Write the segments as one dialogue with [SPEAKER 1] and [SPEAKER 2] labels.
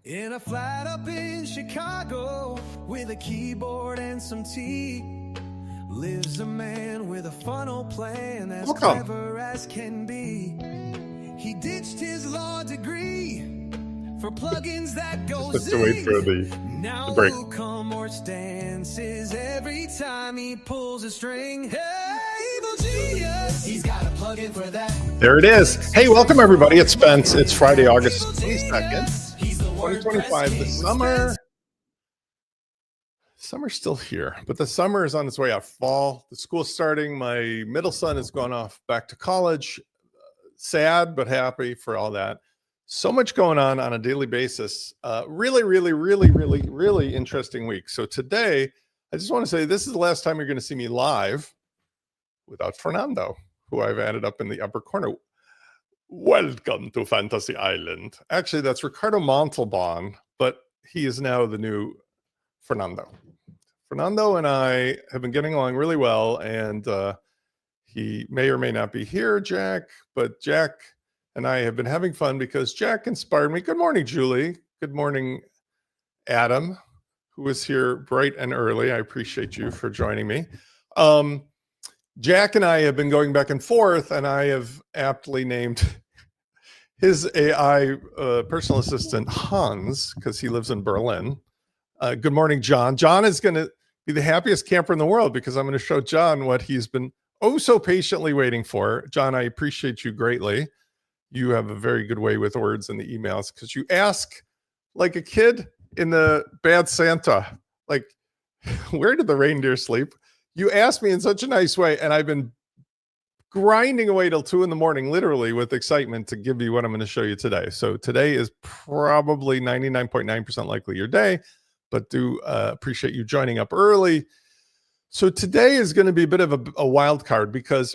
[SPEAKER 1] In a flat up in Chicago with a keyboard and some tea lives a man with a funnel plan as clever as can be. He ditched his law degree for plugins that go zing. Now Luke Morse dances every time he pulls a string. Hey, evil genius, he's got a plugin for that.
[SPEAKER 2] There it is. Hey, welcome everybody. It's Spence. It's Friday, August 22nd. 2025, the summer's still here, but the summer is on its way out. Fall, the school's starting. My middle son has gone off back to college. Sad, but happy for all that. So much going on a daily basis. Really interesting week. So today, I just want to say this is the last time you're going to see me live without Fernando, who I've added up in the upper corner. Welcome to Fantasy Island. Actually, that's Ricardo Montalban, but he is now the new Fernando. Fernando and I have been getting along really well, and he may or may not be here, Jack, but Jack and I have been having fun because Jack inspired me. Good morning, Julie. Good morning, Adam, who is here bright and early. I appreciate you for joining me. Jack and I have been going back and forth, and I have aptly named his AI personal assistant Hans, because he lives in Berlin. Good morning, John. John is going to be the happiest camper in the world because I'm going to show John what he's been oh so patiently waiting for. John, I appreciate you greatly. You have a very good way with words in the emails because you ask like a kid in the Bad Santa, like, where did the reindeer sleep? You asked me in such a nice way, and I've been grinding away till 2 a.m, literally with excitement to give you what I'm going to show you today. So today is probably 99.9% likely your day, but do appreciate you joining up early. So today is going to be a bit of a wild card because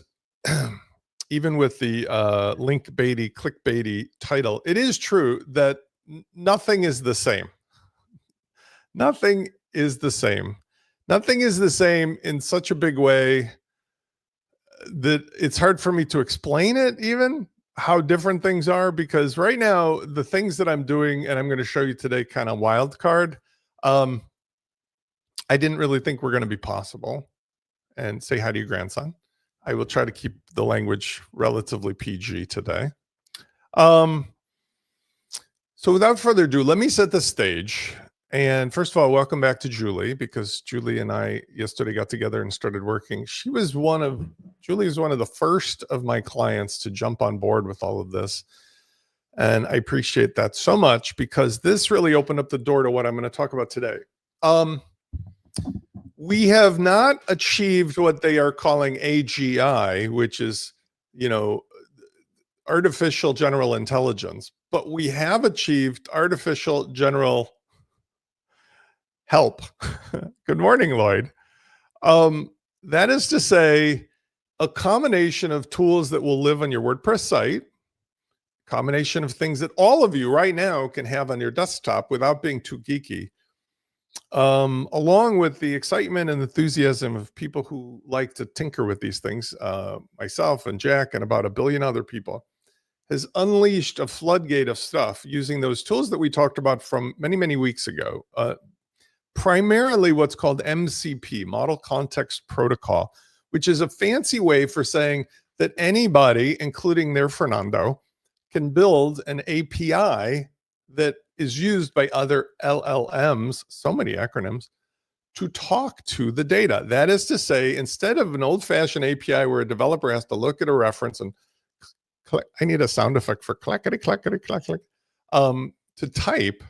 [SPEAKER 2] even with the link-baity, clickbaity title, it is true that nothing is the same. Nothing is the same. Nothing is the same in such a big way that it's hard for me to explain it, even how different things are, because right now the things that I'm doing and I'm going to show you today kind of wild card, I didn't really think were going to be possible. And say hi to your grandson. I will try to keep the language relatively PG today. So without further ado, let me set the stage. And first of all, welcome back to Julie, because Julie and I yesterday got together and started working. Julie is one of the first of my clients to jump on board with all of this. And I appreciate that so much because this really opened up the door to what I'm going to talk about today. We have not achieved what they are calling AGI, which is, artificial general intelligence, but we have achieved artificial general help. Good morning, Lloyd. That is to say, a combination of tools that will live on your WordPress site, combination of things that all of you right now can have on your desktop without being too geeky, along with the excitement and enthusiasm of people who like to tinker with these things, myself and Jack and about 1 billion other people, has unleashed a floodgate of stuff using those tools that we talked about from many weeks ago. Primarily what's called MCP, Model Context Protocol, which is a fancy way for saying that anybody, including their Fernando, can build an API that is used by other LLMs, so many acronyms, to talk to the data. That is to say, instead of an old-fashioned API where a developer has to look at a reference and I need a sound effect for clackety, clackety, clack, clack, to type,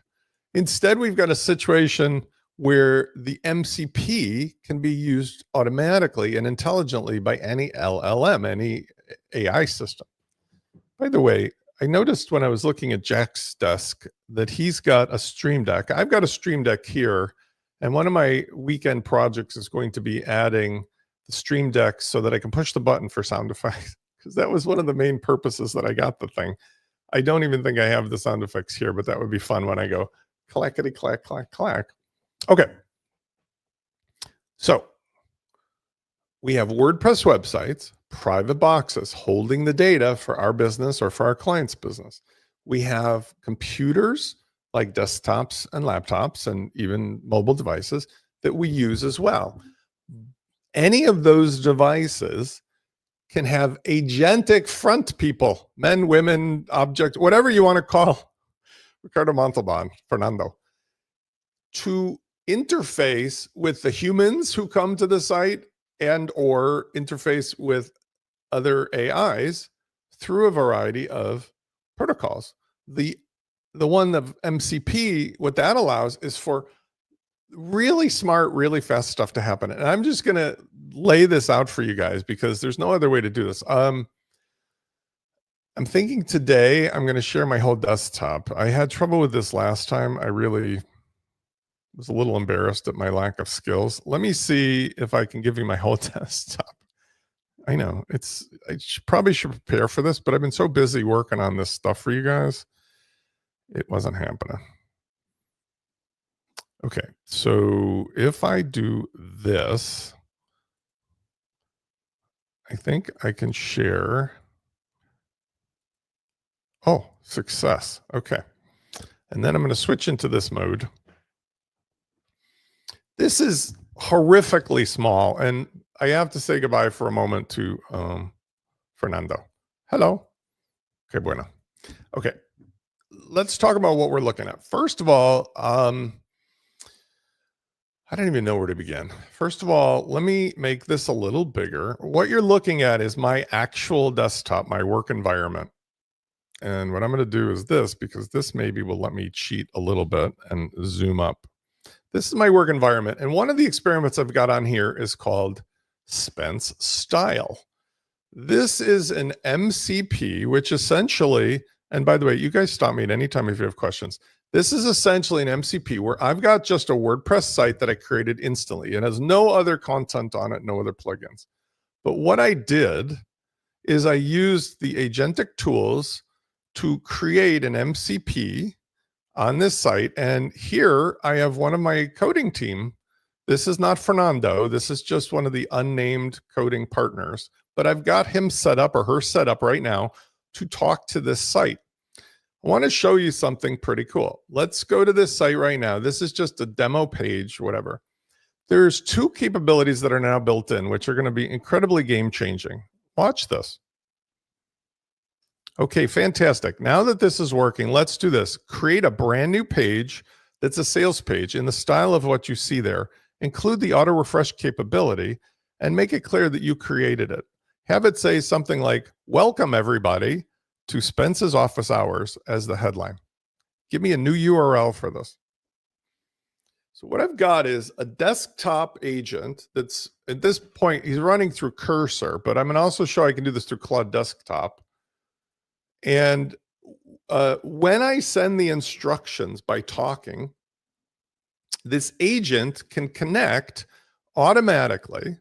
[SPEAKER 2] instead we've got a situation where the MCP can be used automatically and intelligently by any LLM, any AI system. By the way, I noticed when I was looking at Jack's desk that he's got a Stream Deck. I've got a Stream Deck here, and one of my weekend projects is going to be adding the Stream Deck so that I can push the button for sound effects, because that was one of the main purposes that I got the thing. I don't even think I have the sound effects here, but that would be fun when I go clackety, clack, clack, clack. Okay, so we have WordPress websites, private boxes holding the data for our business or for our client's business. We have computers like desktops and laptops and even mobile devices that we use as well. Any of those devices can have agentic front people, men, women, objects, whatever you want to call Ricardo Montalban, Fernando, to interface with the humans who come to the site and or interface with other AIs through a variety of protocols. The one of MCP, what that allows is for really smart, really fast stuff to happen. And I'm just going to lay this out for you guys because there's no other way to do this. I'm thinking today I'm going to share my whole desktop. I had trouble with this last time. I really was a little embarrassed at my lack of skills. Let me see if I can give you my whole desktop. I know probably should prepare for this, but I've been so busy working on this stuff for you guys. It wasn't happening. Okay, so if I do this, I think I can share. Oh, success. Okay. And then I'm going to switch into this mode. This is horrifically small. And I have to say goodbye for a moment to Fernando. Hello. Okay, bueno. Okay. Let's talk about what we're looking at. First of all, I don't even know where to begin. First of all, let me make this a little bigger. What you're looking at is my actual desktop, my work environment. And what I'm going to do is this, because this maybe will let me cheat a little bit and zoom up. This is my work environment. And one of the experiments I've got on here is called Spence Style. This is an MCP, which essentially, and by the way, you guys stop me at any time if you have questions. This is essentially an MCP where I've got just a WordPress site that I created instantly. It has no other content on it, no other plugins. But what I did is I used the agentic tools to create an MCP on this site. And here I have one of my coding team. This is not Fernando. This is just one of the unnamed coding partners. But I've got him set up or her set up right now to talk to this site. I want to show you something pretty cool. Let's go to this site right now. This is just a demo page, whatever. There's two capabilities that are now built in, which are going to be incredibly game-changing. Watch this. Okay, fantastic. Now that this is working, let's do this. Create a brand new page that's a sales page in the style of what you see there. Include the auto refresh capability and make it clear that you created it. Have it say something like, "Welcome everybody to Spence's office hours" as the headline. Give me a new URL for this. So what I've got is a desktop agent that's, at this point, he's running through Cursor, but I'm going to also show I can do this through Claude Desktop. And when I send the instructions by talking, this agent can connect automatically.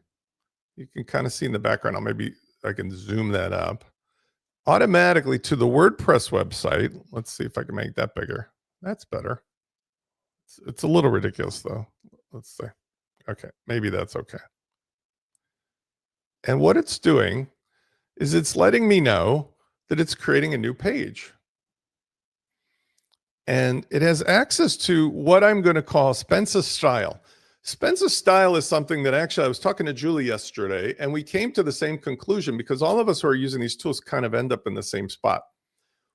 [SPEAKER 2] You can kind of see in the background. Maybe I can zoom that up. Automatically to the WordPress website. Let's see if I can make that bigger. That's better. It's a little ridiculous though. Let's see. Okay, maybe that's okay. And what it's doing is it's letting me know that it's creating a new page. And it has access to what I'm going to call Spence's Style. Spence's Style is something that actually I was talking to Julie yesterday, and we came to the same conclusion because all of us who are using these tools kind of end up in the same spot,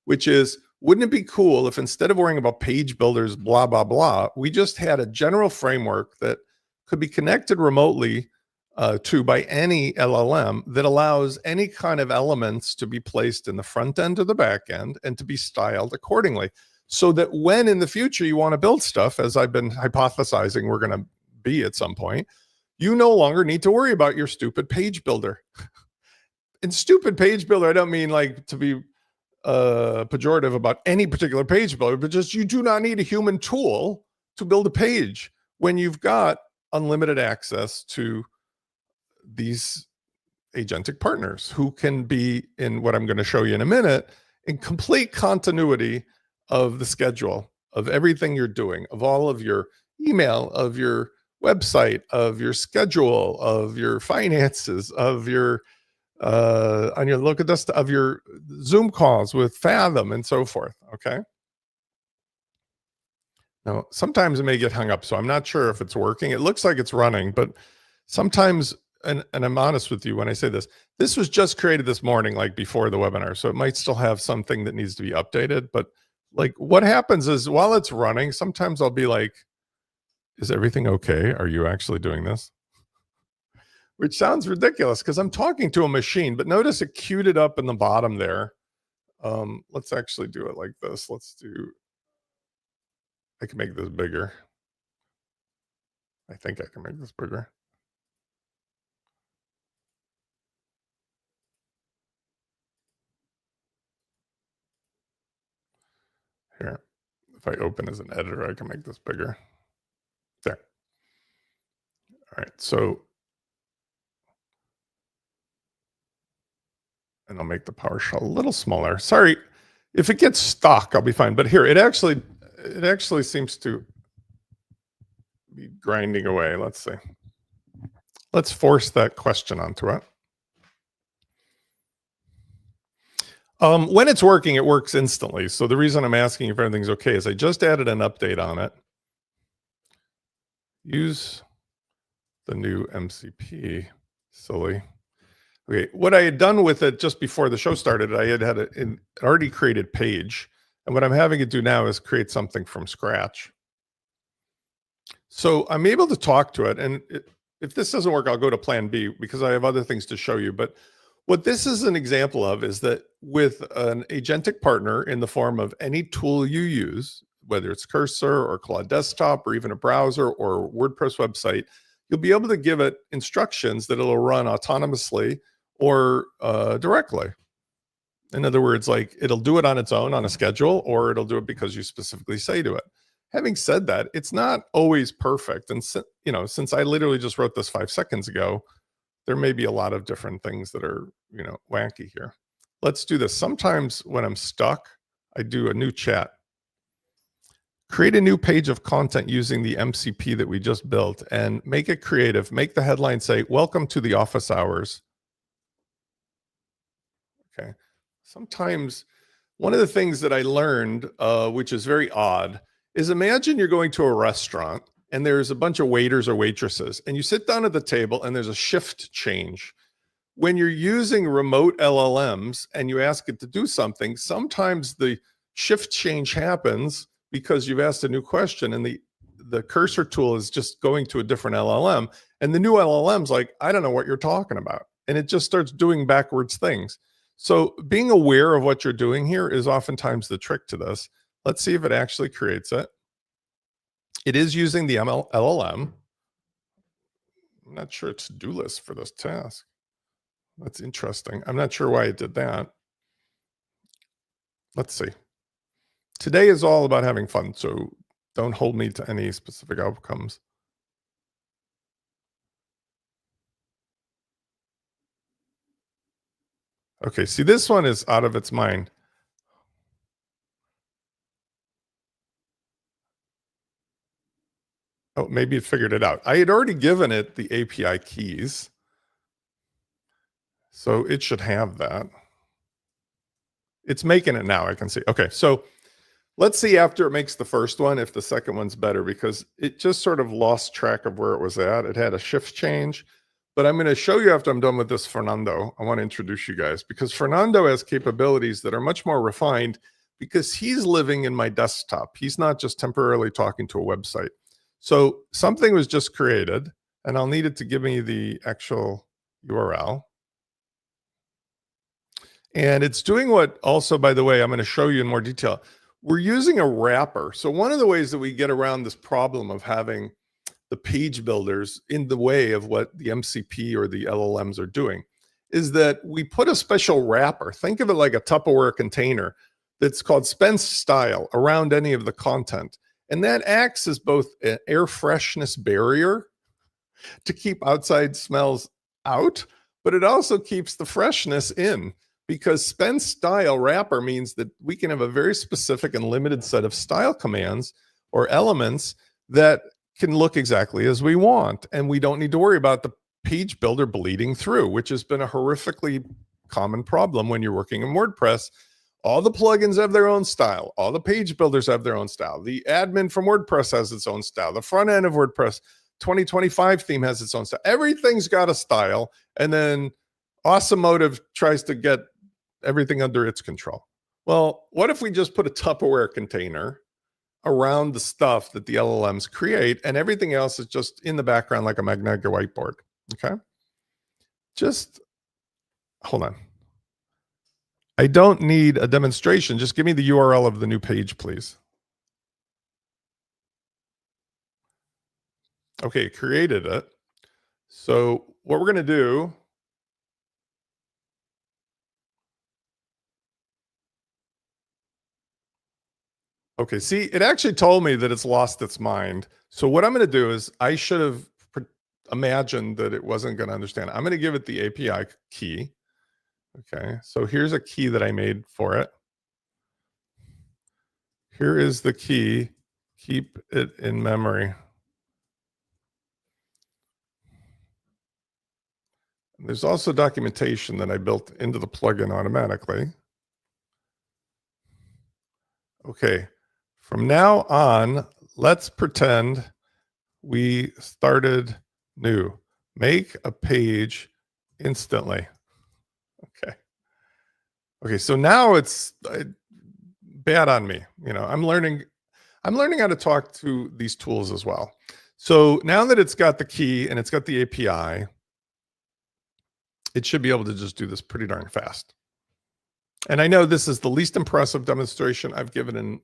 [SPEAKER 2] which is, wouldn't it be cool if instead of worrying about page builders, blah, blah, blah, we just had a general framework that could be connected remotely to by any LLM that allows any kind of elements to be placed in the front end or the back end and to be styled accordingly. So that when in the future you want to build stuff, as I've been hypothesizing we're going to be at some point, you no longer need to worry about your stupid page builder. And stupid page builder, I don't mean like to be pejorative about any particular page builder, but just you do not need a human tool to build a page when you've got unlimited access to these agentic partners who can be, in what I'm going to show you in a minute, in complete continuity of the schedule of everything you're doing, of all of your email, of your website, of your schedule, of your finances, of your on your local desktop, of your Zoom calls with Fathom and so forth. Okay. Now, sometimes it may get hung up, so I'm not sure if it's working. It looks like it's running, but sometimes, and I'm honest with you when I say this was just created this morning, like before the webinar, so it might still have something that needs to be updated. But like what happens is while it's running, sometimes I'll be like, is everything okay? Are you actually doing this? Which sounds ridiculous because I'm talking to a machine, but notice it queued it up in the bottom there. Let's actually do it like this. I can make this bigger. I think I can make this bigger. Here, if I open as an editor, I can make this bigger. There. All right, so, and I'll make the PowerShell a little smaller. Sorry, if it gets stuck, I'll be fine. But here, it actually seems to be grinding away. Let's see. Let's force that question onto it. When it's working, it works instantly. So the reason I'm asking if everything's okay is I just added an update on it. Use the new MCP. Silly. Okay, what I had done with it just before the show started, I had an already created page. And what I'm having it do now is create something from scratch. So I'm able to talk to it. And if this doesn't work, I'll go to plan B because I have other things to show you. But what this is an example of is that with an agentic partner in the form of any tool you use, whether it's Cursor or Claude Desktop or even a browser or WordPress website, you'll be able to give it instructions that it'll run autonomously or directly. In other words, like it'll do it on its own on a schedule, or it'll do it because you specifically say to it. Having said that, it's not always perfect. And since I literally just wrote this 5 seconds ago, there may be a lot of different things that are, wacky here. Let's do this. Sometimes when I'm stuck, I do a new chat. Create a new page of content using the MCP that we just built and make it creative. Make the headline say, "Welcome to the office hours." Okay. Sometimes one of the things that I learned, which is very odd, is imagine you're going to a restaurant and there's a bunch of waiters or waitresses and you sit down at the table and there's a shift change. When you're using remote LLMs and you ask it to do something, sometimes the shift change happens because you've asked a new question and the cursor tool is just going to a different LLM. And the new LLM's like, I don't know what you're talking about. And it just starts doing backwards things. So being aware of what you're doing here is oftentimes the trick to this. Let's see if it actually creates it. It is using the LLM. I'm not sure it's to-do list for this task. That's interesting. I'm not sure why it did that. Let's see. Today is all about having fun, so don't hold me to any specific outcomes. Okay, see, this one is out of its mind. Oh, maybe it figured it out. I had already given it the API keys, so it should have that. It's making it now, I can see. Okay, so let's see after it makes the first one if the second one's better, because it just sort of lost track of where it was at. It had a shift change. But I'm going to show you after I'm done with this Fernando. I want to introduce you guys because Fernando has capabilities that are much more refined because he's living in my desktop. He's not just temporarily talking to a website. So something was just created, and I'll need it to give me the actual URL. And it's doing what also, by the way, I'm going to show you in more detail. We're using a wrapper. So one of the ways that we get around this problem of having the page builders in the way of what the MCP or the LLMs are doing is that we put a special wrapper. Think of it like a Tupperware container that's called Spence Style around any of the content. And that acts as both an air freshness barrier to keep outside smells out, but it also keeps the freshness in, because Spence Style wrapper means that we can have a very specific and limited set of style commands or elements that can look exactly as we want. And we don't need to worry about the page builder bleeding through, which has been a horrifically common problem when you're working in WordPress. All the plugins have their own style. All the page builders have their own style. The admin from WordPress has its own style. The front end of WordPress 2025 theme has its own style. Everything's got a style. And then Awesomotive tries to get everything under its control. Well, what if we just put a Tupperware container around the stuff that the LLMs create, and everything else is just in the background like a magnetic whiteboard? Okay. Just hold on. I don't need a demonstration. Just give me the URL of the new page, please. Okay, created it. So what we're going to do, okay, see, it actually told me that it's lost its mind. So what I'm going to do is I should have imagined that it wasn't going to understand. I'm going to give it the API key. Okay, so here's a key that I made for it. Here is the key. Keep it in memory. There's also documentation that I built into the plugin automatically. Okay, from now on, let's pretend we started new. Make a page instantly. Okay. Okay, so now it's bad on me. You know, I'm learning how to talk to these tools as well. So now that it's got the key and it's got the API, it should be able to just do this pretty darn fast. And I know this is the least impressive demonstration I've given in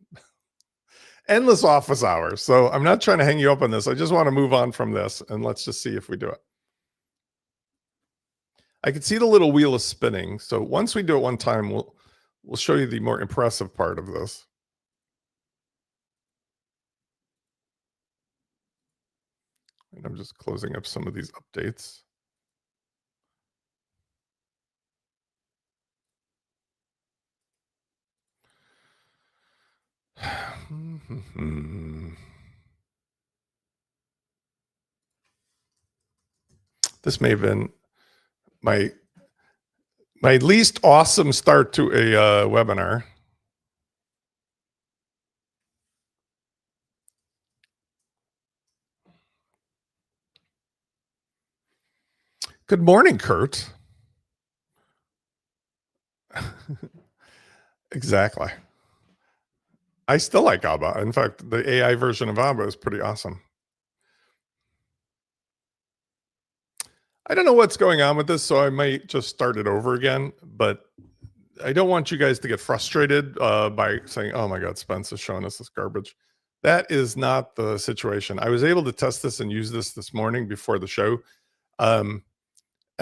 [SPEAKER 2] endless office hours. So I'm not trying to hang you up on this. I just want to move on from this and let's just see if we do it. I can see the little wheel is spinning. So once we do it one time, we'll show you the more impressive part of this. And I'm just closing up some of these updates. This may have been my least awesome start to a webinar. Good morning, Kurt. Exactly. I still like ABBA. In fact, the AI version of ABBA is pretty awesome. I don't know what's going on with this, so I might just start it over again. But I don't want you guys to get frustrated by saying, oh my God, Spence is showing us this garbage. That is not the situation. I was able to test this and use this morning before the show. And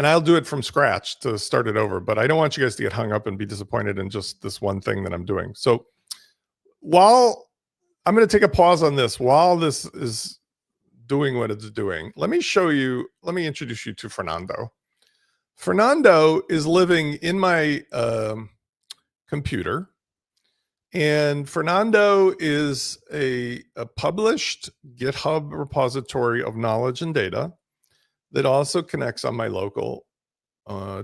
[SPEAKER 2] I'll do it from scratch to start it over. But I don't want you guys to get hung up and be disappointed in just this one thing that I'm doing. So while I'm going to take a pause on this, while this is doing what it's doing, let me introduce you to Fernando. Fernando is living in my computer, and Fernando is a published GitHub repository of knowledge and data that also connects on my local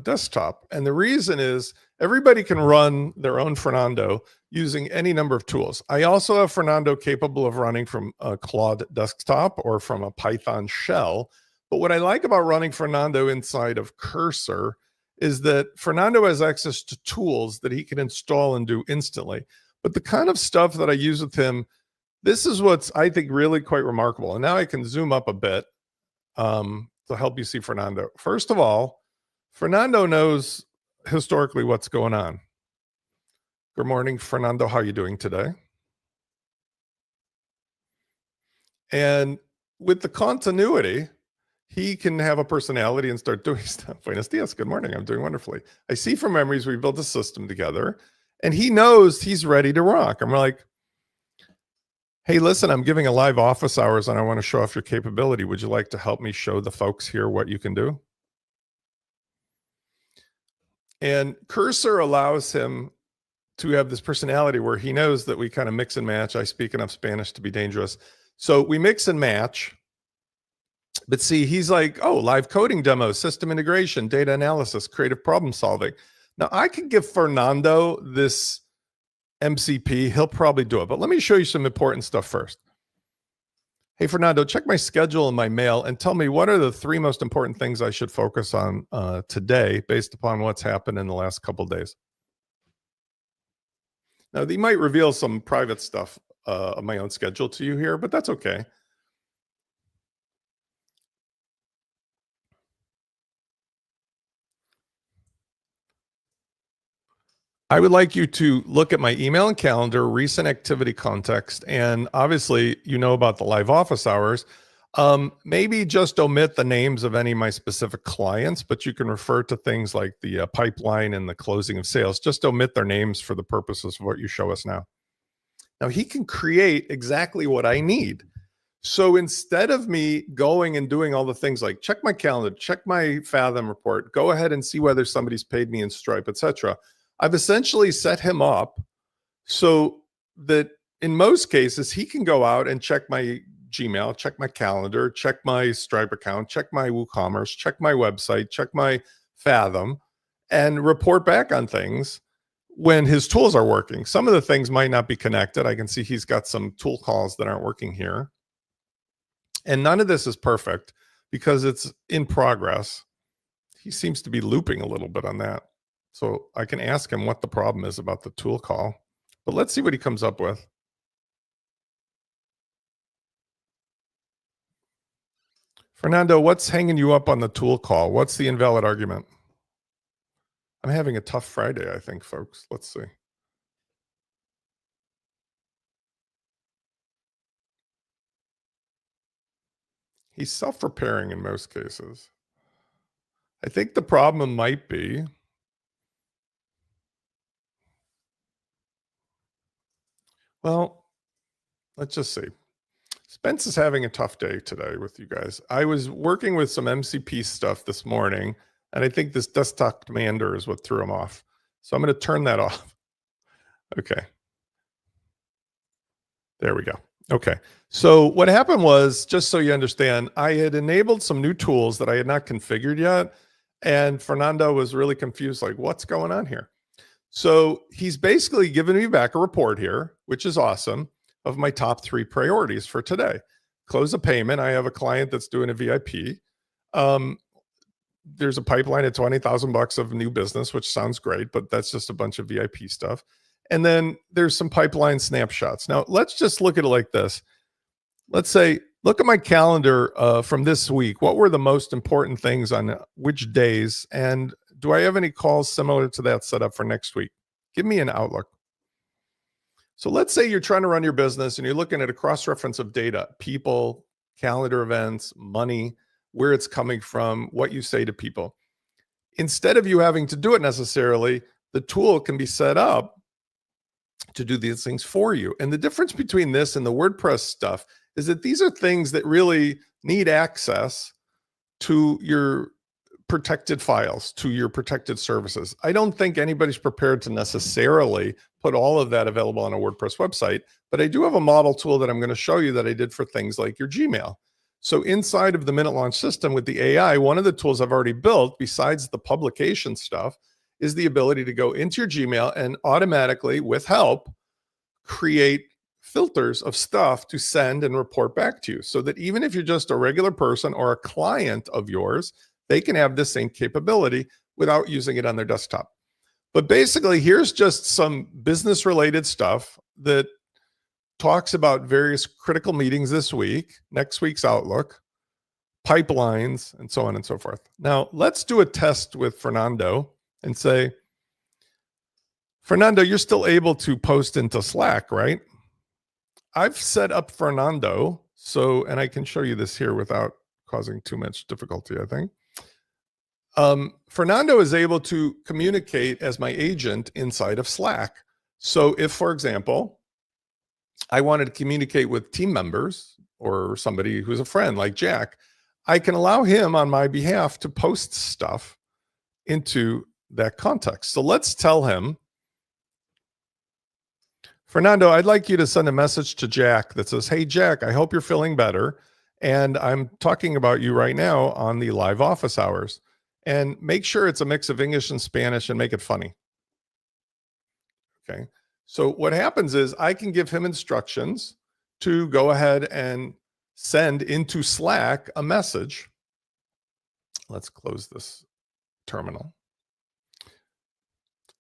[SPEAKER 2] desktop. And the reason is everybody can run their own Fernando using any number of tools. I also have Fernando capable of running from a Claude desktop or from a Python shell. But what I like about running Fernando inside of Cursor is that Fernando has access to tools that he can install and do instantly. But the kind of stuff that I use with him, this is what's, I think, really quite remarkable. And now I can zoom up a bit to help you see Fernando. First of all, Fernando knows historically what's going on. Good morning, Fernando. How are you doing today? And with the continuity, he can have a personality and start doing stuff. Buenos dias. Good morning. I'm doing wonderfully. I see from memories we built a system together, and he knows he's ready to rock. I'm like, hey, listen, I'm giving a live office hours and I want to show off your capability. Would you like to help me show the folks here what you can do? And Cursor allows him to have this personality where he knows that we kind of mix and match. I speak enough Spanish to be dangerous. So we mix and match. But see, he's like, oh, live coding demos, system integration, data analysis, creative problem solving. Now I can give Fernando this MCP, he'll probably do it. But let me show you some important stuff first. Hey, Fernando, check my schedule and my mail and tell me what are the 3 most important things I should focus on today based upon what's happened in the last couple of days. Now, they might reveal some private stuff of my own schedule to you here, but that's okay. I would like you to look at my email and calendar, recent activity context, and obviously you know about the live office hours. Maybe just omit the names of any of my specific clients, but you can refer to things like the pipeline and the closing of sales. Just omit their names for the purposes of what you show us now. Now he can create exactly what I need. So instead of me going and doing all the things like check my calendar, check my Fathom report, go ahead and see whether somebody's paid me in Stripe, etc., I've essentially set him up so that in most cases, he can go out and check my Gmail, check my calendar, check my Stripe account, check my WooCommerce, check my website, check my Fathom, and report back on things when his tools are working. Some of the things might not be connected. I can see he's got some tool calls that aren't working here. And none of this is perfect because it's in progress. He seems to be looping a little bit on that. So I can ask him what the problem is about the tool call, but let's see what he comes up with. Fernando, what's hanging you up on the tool call? What's the invalid argument? I'm having a tough Friday, I think, folks. Let's see. He's self-repairing in most cases. I think the problem might be well, let's just see. Spence is having a tough day today with you guys. I was working with some MCP stuff this morning, and I think this desktop commander is what threw him off. So I'm going to turn that off. Okay. There we go. Okay. So what happened was, just so you understand, I had enabled some new tools that I had not configured yet. And Fernando was really confused, like, what's going on here? So he's basically given me back a report here, which is awesome, of my top 3 priorities for today. Close a payment. I have a client that's doing a VIP. There's a pipeline at $20,000 of new business, which sounds great, but that's just a bunch of VIP stuff. And then there's some pipeline snapshots. Now let's just look at it like this. Let's say, look at my calendar from this week. What were the most important things on which days? And do I have any calls similar to that set up for next week? Give me an outlook. So let's say you're trying to run your business and you're looking at a cross-reference of data, people, calendar events, money, where it's coming from, what you say to people. Instead of you having to do it necessarily, the tool can be set up to do these things for you. And the difference between this and the WordPress stuff is that these are things that really need access to your protected files, to your protected services. I don't think anybody's prepared to necessarily put all of that available on a WordPress website, but I do have a model tool that I'm going to show you that I did for things like your Gmail. So inside of the MinuteLaunch system with the AI, one of the tools I've already built, besides the publication stuff, is the ability to go into your Gmail and automatically, with help, create filters of stuff to send and report back to you, so that even if you're just a regular person or a client of yours, they can have the same capability without using it on their desktop. But basically, here's just some business related stuff that talks about various critical meetings this week, next week's outlook, pipelines, and so on and so forth. Now, let's do a test with Fernando and say, Fernando, you're still able to post into Slack, right? I've set up Fernando. So, and I can show you this here without causing too much difficulty, I think. Fernando is able to communicate as my agent inside of Slack. So if, for example, I wanted to communicate with team members or somebody who's a friend like Jack, I can allow him on my behalf to post stuff into that context. So let's tell him, Fernando, I'd like you to send a message to Jack that says, hey, Jack, I hope you're feeling better. And I'm talking about you right now on the live office hours. And make sure it's a mix of English and Spanish and make it funny. Okay. So what happens is I can give him instructions to go ahead and send into Slack a message. Let's close this terminal.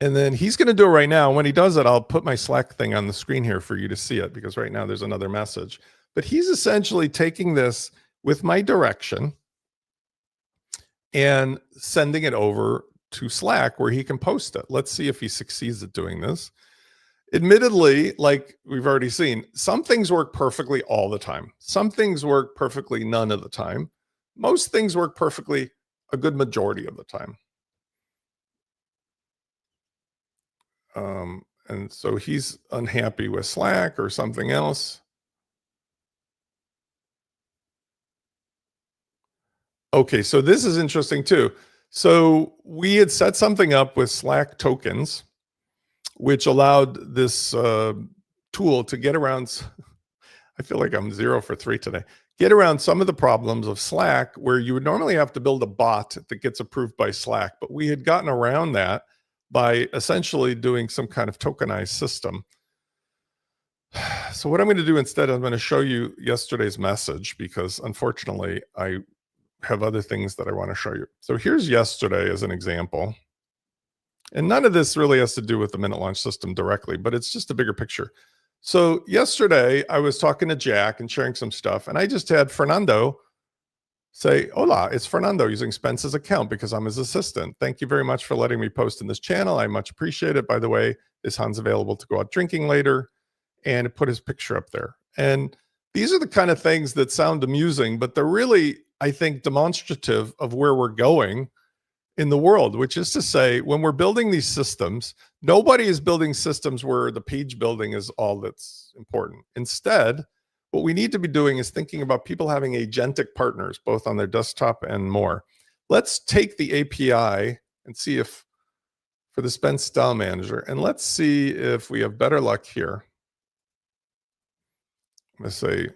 [SPEAKER 2] And then he's going to do it right now. When he does it, I'll put my Slack thing on the screen here for you to see it, because right now there's another message. But he's essentially taking this with my direction and sending it over to Slack where he can post it. Let's see if he succeeds at doing this. Admittedly, like we've already seen, some things work perfectly all the time. Some things work perfectly none of the time. Most things work perfectly a good majority of the time. And so he's unhappy with Slack or something else. Okay, so this is interesting too. So we had set something up with Slack tokens, which allowed this tool to get around. I feel like I'm 0 for 3 today. Get around some of the problems of Slack where you would normally have to build a bot that gets approved by Slack. But we had gotten around that by essentially doing some kind of tokenized system. So what I'm going to do instead, I'm going to show you yesterday's message, because unfortunately I have other things that I want to show you. So here's yesterday as an example. And none of this really has to do with the MinuteLaunch system directly, but it's just a bigger picture. So yesterday I was talking to Jack and sharing some stuff, and I just had Fernando say, "Hola, it's Fernando using Spence's account because I'm his assistant. Thank you very much for letting me post in this channel. I much appreciate it. By the way, is Hans available to go out drinking later?" And it put his picture up there. And these are the kind of things that sound amusing, but they're really, I think, demonstrative of where we're going in the world, which is to say, when we're building these systems, nobody is building systems where the page building is all that's important. Instead, what we need to be doing is thinking about people having agentic partners, both on their desktop and more. Let's take the API and see if, for the Spence Style Manager, and let's see if we have better luck here. I'm going to say,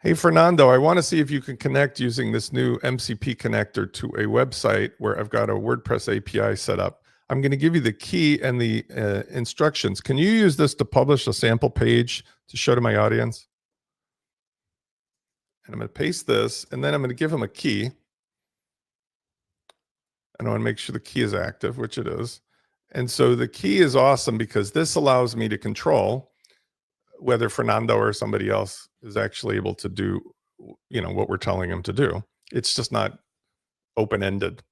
[SPEAKER 2] "Hey, Fernando, I want to see if you can connect using this new MCP connector to a website where I've got a WordPress API set up. I'm going to give you the key and the instructions. Can you use this to publish a sample page to show to my audience?" And I'm going to paste this, and then I'm going to give him a key. And I want to make sure the key is active, which it is. And so the key is awesome because this allows me to control whether Fernando or somebody else is actually able to do, what we're telling him to do. It's just not open-ended.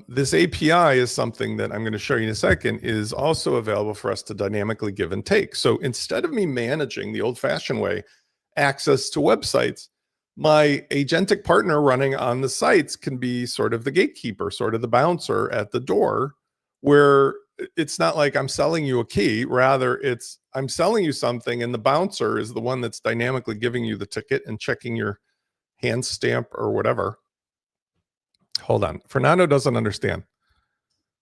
[SPEAKER 2] This API is something that I'm going to show you in a second is also available for us to dynamically give and take. So instead of me managing the old-fashioned way access to websites, my agentic partner running on the sites can be sort of the gatekeeper, sort of the bouncer at the door, where it's not like I'm selling you a key. Rather, it's I'm selling you something, and the bouncer is the one that's dynamically giving you the ticket and checking your hand stamp or whatever. Hold on. Fernando doesn't understand.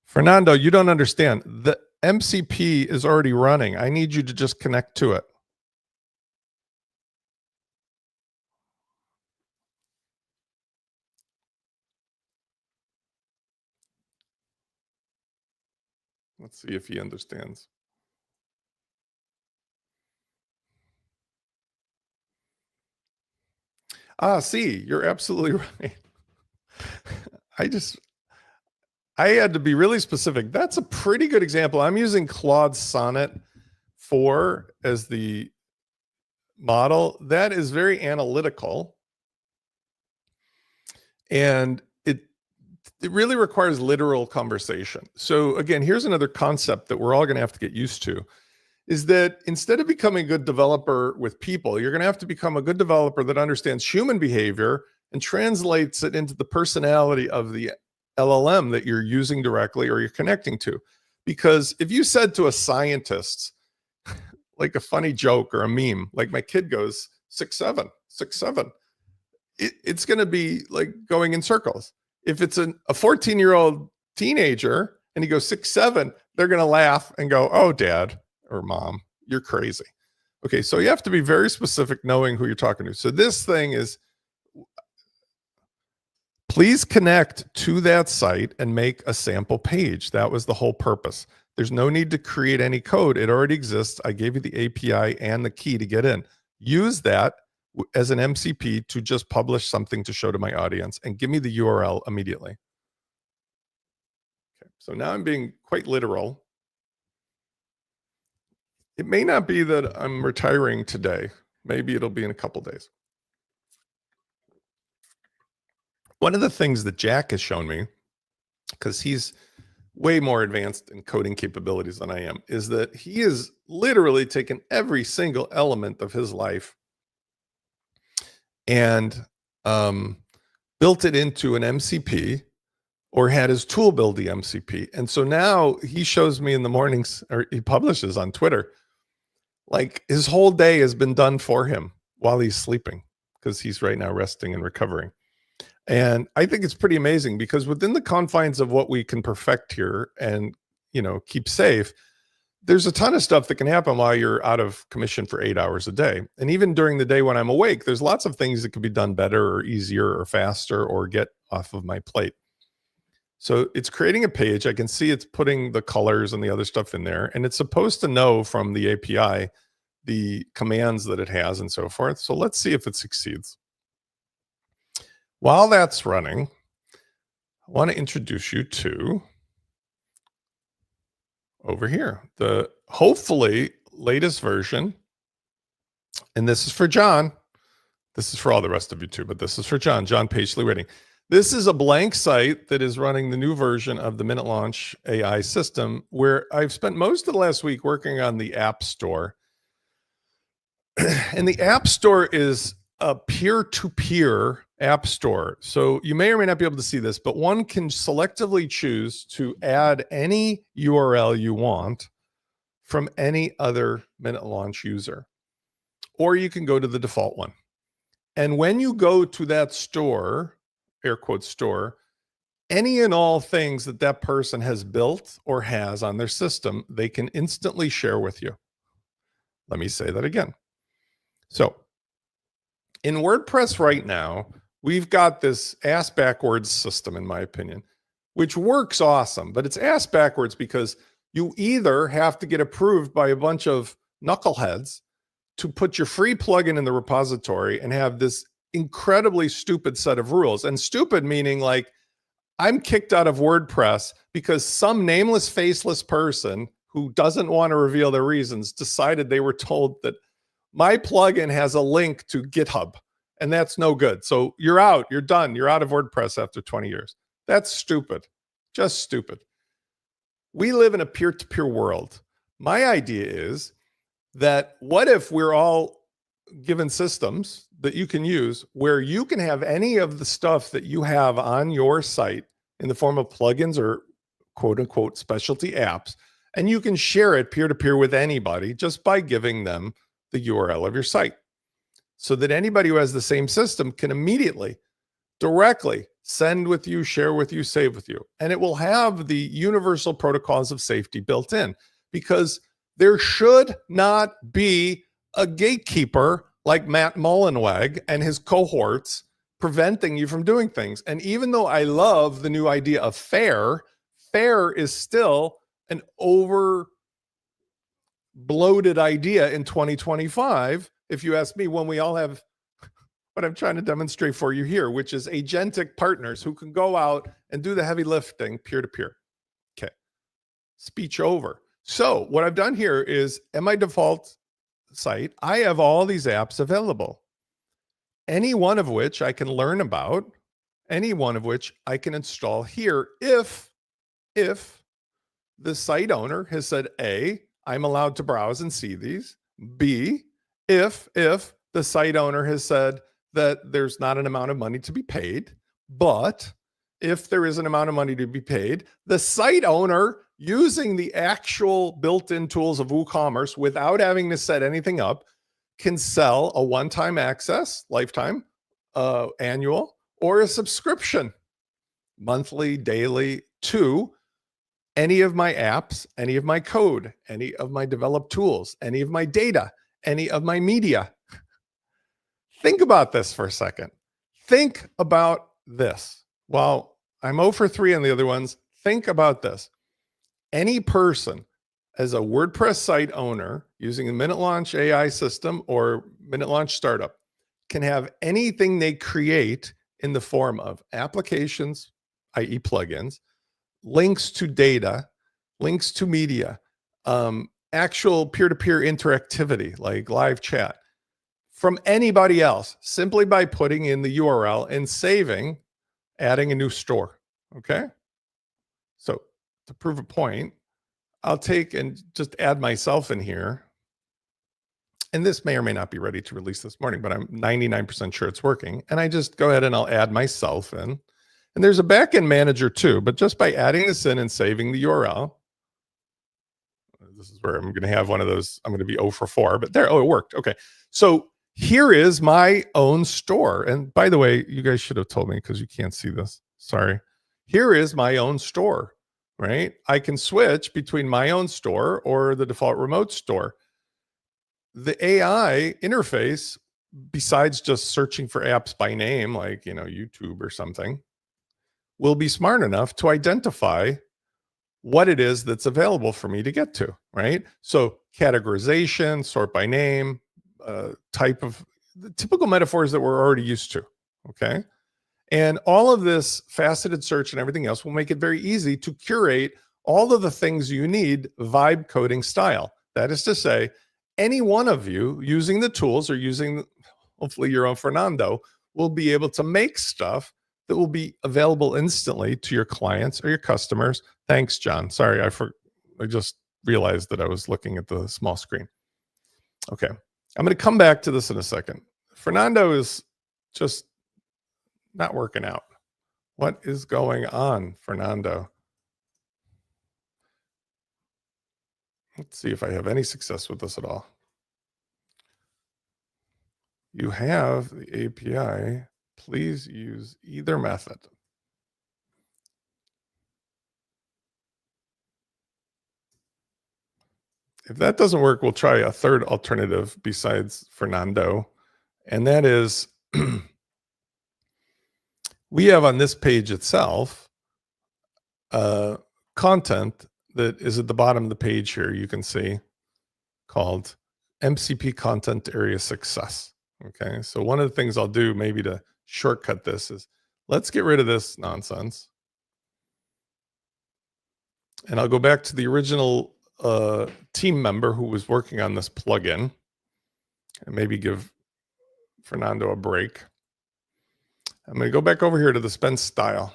[SPEAKER 2] Fernando, you don't understand. The MCP is already running. I need you to just connect to it. Let's see if he understands. See, you're absolutely right. I had to be really specific. That's a pretty good example. I'm using Claude Sonnet 4 as the model. That is very analytical. And it really requires literal conversation. So again, here's another concept that we're all going to have to get used to, is that instead of becoming a good developer with people, you're going to have to become a good developer that understands human behavior and translates it into the personality of the LLM that you're using directly or you're connecting to. Because if you said to a scientist, like a funny joke or a meme, like my kid goes 6'7", 6'7", it's going to be like going in circles. If it's a 14-year-old teenager and he goes 6'7", they're going to laugh and go, "Oh, dad or mom, you're crazy." Okay, so you have to be very specific knowing who you're talking to. So this thing is, please connect to that site and make a sample page. That was the whole purpose. There's no need to create any code. It already exists. I gave you the API and the key to get in. Use that as an MCP to just publish something to show to my audience and give me the URL immediately. Okay, so now I'm being quite literal. It may not be that I'm retiring today. Maybe it'll be in a couple days. One of the things that Jack has shown me, because he's way more advanced in coding capabilities than I am, is that he has literally taken every single element of his life and built it into an MCP, or had his tool build the MCP. And so now he shows me in the mornings, or he publishes on Twitter, like his whole day has been done for him while he's sleeping, because he's right now resting and recovering. And I think it's pretty amazing, because within the confines of what we can perfect here and, you know, keep safe, there's a ton of stuff that can happen while you're out of commission for 8 hours a day. And even during the day when I'm awake, there's lots of things that could be done better or easier or faster or get off of my plate. So it's creating a page. I can see it's putting the colors and the other stuff in there, and it's supposed to know from the API the commands that it has and so forth. So let's see if it succeeds. While that's running, I want to introduce you to over here, the hopefully latest version. And this is for John. This is for all the rest of you too, but this is for John Paisley Rating. This is a blank site that is running the new version of the MinuteLaunch AI system, where I've spent most of the last week working on the App Store. And the App Store is a peer-to-peer app store. So you may or may not be able to see this, but one can selectively choose to add any URL you want from any other MinuteLaunch user, or you can go to the default one. And when you go to that store, air quotes store, any and all things that that person has built or has on their system, they can instantly share with you. Let me say that again. So in WordPress right now, we've got this ass backwards system, in my opinion, which works awesome, but it's ass backwards because you either have to get approved by a bunch of knuckleheads to put your free plugin in the repository and have this incredibly stupid set of rules. And stupid meaning like I'm kicked out of WordPress because some nameless, faceless person who doesn't want to reveal their reasons decided they were told that my plugin has a link to GitHub, and that's no good. So you're out, you're done. You're out of WordPress after 20 years. That's stupid, just stupid. We live in a peer-to-peer world. My idea is that what if we're all given systems that you can use where you can have any of the stuff that you have on your site in the form of plugins or quote unquote specialty apps, and you can share it peer-to-peer with anybody just by giving them the URL of your site, so that anybody who has the same system can immediately, directly send with you, share with you, save with you. And it will have the universal protocols of safety built in, because there should not be a gatekeeper like Matt Mullenweg and his cohorts preventing you from doing things. And even though I love the new idea of fair is still an over bloated idea in 2025, if you ask me, when we all have what I'm trying to demonstrate for you here, which is agentic partners who can go out and do the heavy lifting peer-to-peer. Okay, speech over. So what I've done here is in my default site, I have all these apps available, any one of which I can learn about, any one of which I can install here if the site owner has said, A, I'm allowed to browse and see these. B, if the site owner has said that there's not an amount of money to be paid, but if there is an amount of money to be paid, the site owner, using the actual built-in tools of WooCommerce without having to set anything up, can sell a one-time access, lifetime, annual, or a subscription, monthly, daily, to any of my apps, any of my code, any of my developed tools, any of my data, any of my media. Think about this for a second. Think about this. While I'm 0 for 3 on the other ones, think about this. any person as a WordPress site owner using the MinuteLaunch AI system or MinuteLaunch startup can have anything they create in the form of applications, i.e. plugins, links to data, links to media, actual peer-to-peer interactivity like live chat from anybody else simply by putting in the URL and saving, adding a new store. Okay. So to prove a point, I'll take and just add myself in here. And this may or may not be ready to release this morning, but I'm 99% sure it's working. And I just go ahead and I'll add myself in. And there's a backend manager too, but just by adding this in and saving the URL, this is where I'm going to have one of those. I'm going to be 0 for 4, but there, oh, it worked. Okay. So here is my own store. And by the way, you guys should have told me because you can't see this. Sorry. Here is my own store, right? I can switch between my own store or the default remote store. The AI interface, besides just searching for apps by name, like, YouTube or something, will be smart enough to identify what it is that's available for me to get to, right? So categorization, sort by name, type of the typical metaphors that we're already used to, okay? And all of this faceted search and everything else will make it very easy to curate all of the things you need vibe coding style. That is to say, any one of you using the tools or using hopefully your own Fernando will be able to make stuff that will be available instantly to your clients or your customers. Thanks, John. Sorry, I just realized that I was looking at the small screen. Okay, I'm going to come back to this in a second. Fernando is just not working out. What is going on, Fernando? Let's see if I have any success with this at all. You have the API. Please use either method. If that doesn't work, we'll try a third alternative besides Fernando. And that is, we have on this page itself, content that is at the bottom of the page here, you can see, called MCP Content Area Success. Okay, so one of the things I'll do maybe to shortcut this is, let's get rid of this nonsense. And I'll go back to the original team member who was working on this plugin and maybe give Fernando a break. I'm going to go back over here to the spend style.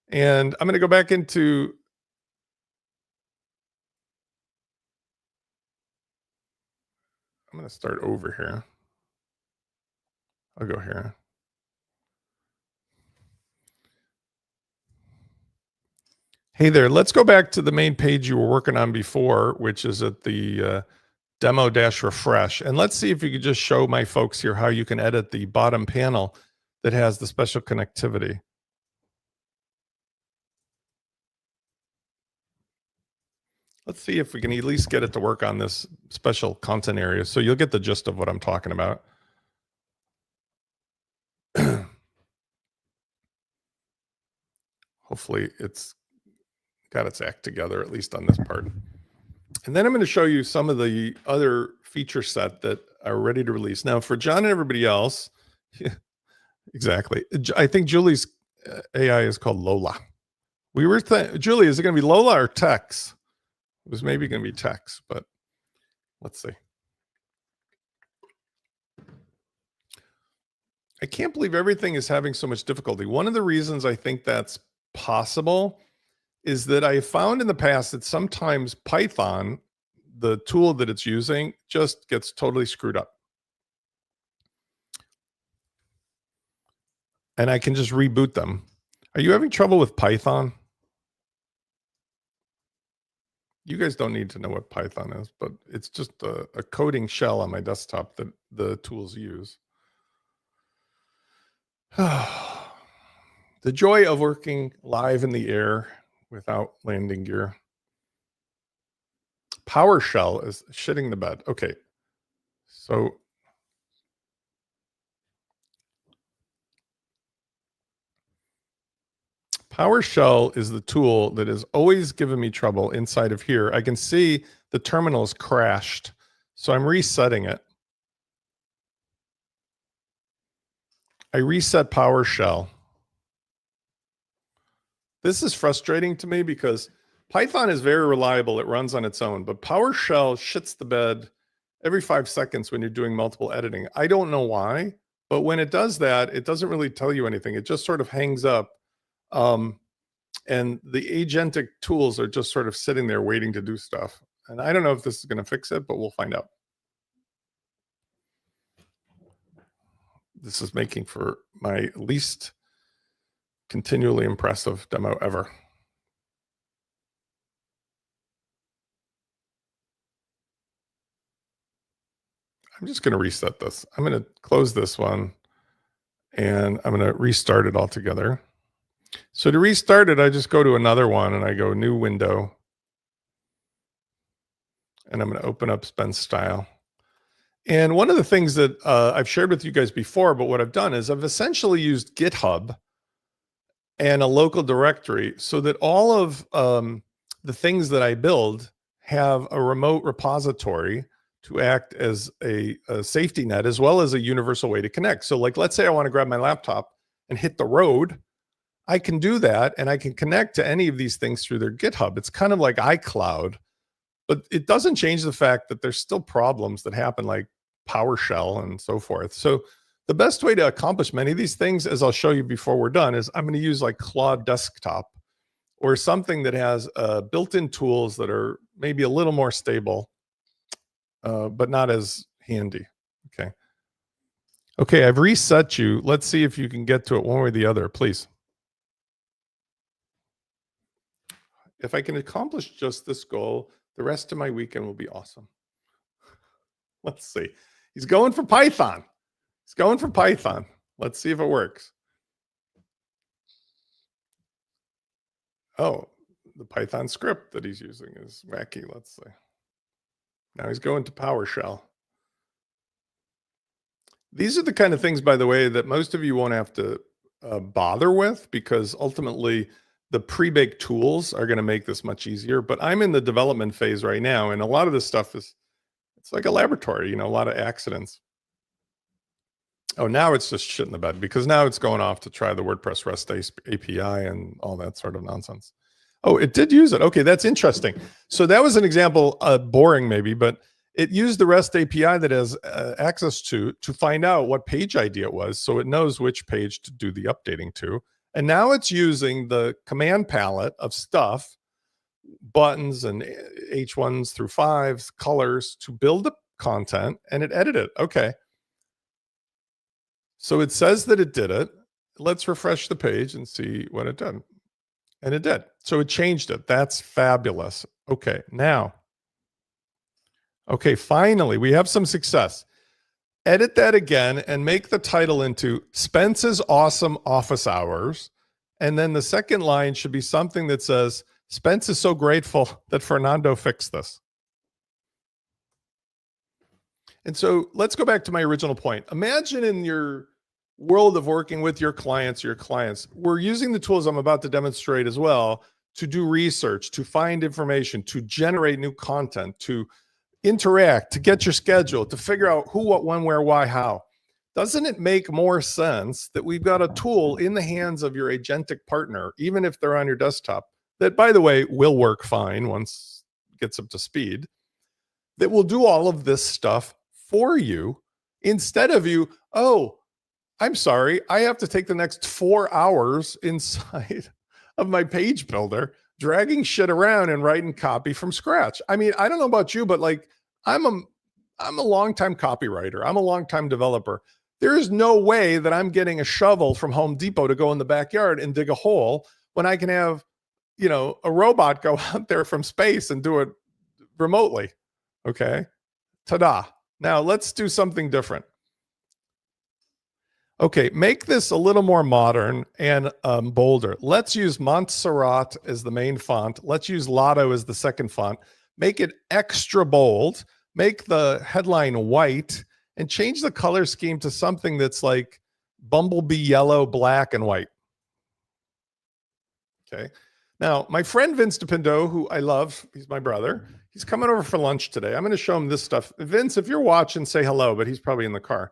[SPEAKER 2] And I'm going to go back into I'm going to start over here. I'll go here. Hey there, let's go back to the main page you were working on before, which is at the demo-refresh. And let's see if you could just show my folks here how you can edit the bottom panel that has the special connectivity. Let's see if we can at least get it to work on this special content area. So you'll get the gist of what I'm talking about. Hopefully it's got its act together, at least on this part. And then I'm going to show you some of the other feature set that are ready to release. Now for John and everybody else, exactly. I think Julie's AI is called Lola. We were Julie, is it going to be Lola or Tex? It was maybe going to be Tex, but let's see. I can't believe everything is having so much difficulty. One of the reasons I think that's possible is that I found in the past that sometimes Python, the tool that it's using, just gets totally screwed up. And I can just reboot them. Are you having trouble with Python? You guys don't need to know what Python is, but it's just a coding shell on my desktop that the tools use. The joy of working live in the air without landing gear. PowerShell is shitting the bed. Okay. So PowerShell is the tool that has always given me trouble inside of here. I can see the terminal's crashed, so I'm resetting it. I reset PowerShell. This is frustrating to me because Python is very reliable. It runs on its own, but PowerShell shits the bed every 5 seconds when you're doing multiple editing. I don't know why, but when it does that, it doesn't really tell you anything. It just sort of hangs up. And the agentic tools are just sort of sitting there waiting to do stuff. And I don't know if this is going to fix it, but we'll find out. This is making for my least continually impressive demo ever. I'm just going to reset this. I'm going to close this one and I'm going to restart it altogether. So to restart it, I just go to another one and I go new window. And I'm going to open up Spend Style. And one of the things that I've shared with you guys before, but what I've done is I've essentially used GitHub and a local directory so that all of the things that I build have a remote repository to act as a safety net as well as a universal way to connect. So like, let's say I want to grab my laptop and hit the road. I can do that and I can connect to any of these things through their GitHub. It's kind of like iCloud, but it doesn't change the fact that there's still problems that happen like PowerShell and so forth. So the best way to accomplish many of these things, as I'll show you before we're done, is I'm going to use like Claude Desktop or something that has built-in tools that are maybe a little more stable, but not as handy. Okay. Okay, I've reset you. Let's see if you can get to it one way or the other, please. If I can accomplish just this goal, the rest of my weekend will be awesome. Let's see. He's going for Python. He's going for Python. Let's see if it works. Oh, the Python script that he's using is wacky. Let's see. Now he's going to PowerShell. These are the kind of things, by the way, that most of you won't have to bother with because ultimately the pre-baked tools are going to make this much easier. But I'm in the development phase right now, and a lot of this stuff is, it's like a laboratory, you know, a lot of accidents. Oh, now it's just shit in the bed because now it's going off to try the WordPress REST API and all that sort of nonsense. Oh, it did use it. Okay, that's interesting. So that was an example, boring maybe, but it used the REST API that has access to find out what page ID it was, so it knows which page to do the updating to. And now it's using the command palette of stuff, buttons and H1s through 5s, colors to build the content, and it edited. Okay. So it says that it did it. Let's refresh the page and see what it did. And it did. So it changed it. That's fabulous. Okay, now. Okay, finally, we have some success. Edit that again and make the title into Spence's Awesome Office Hours. And then the second line should be something that says, Spence is so grateful that Fernando fixed this. And so let's go back to my original point. Imagine in your world of working with your clients, we're using the tools I'm about to demonstrate as well to do research, to find information, to generate new content, to interact, to get your schedule, to figure out who, what, when, where, why, how. Doesn't it make more sense that we've got a tool in the hands of your agentic partner, even if they're on your desktop, that, by the way, will work fine once it gets up to speed, that will do all of this stuff for you instead of you, oh, I'm sorry, I have to take the next 4 hours inside of my page builder, dragging shit around and writing copy from scratch. I mean, I don't know about you, but like I'm a longtime copywriter. I'm a longtime developer. There is no way that I'm getting a shovel from Home Depot to go in the backyard and dig a hole when I can have, you know, a robot go out there from space and do it remotely. Okay. Ta-da. Now let's do something different. Okay, make this a little more modern and bolder. Let's use Montserrat as the main font. Let's use Lotto as the second font. Make it extra bold. Make the headline white and change the color scheme to something that's like bumblebee yellow, black, and white. Okay. Now, my friend Vince DePindo, who I love, he's my brother. He's coming over for lunch today. I'm going to show him this stuff. Vince, if you're watching, say hello, but he's probably in the car.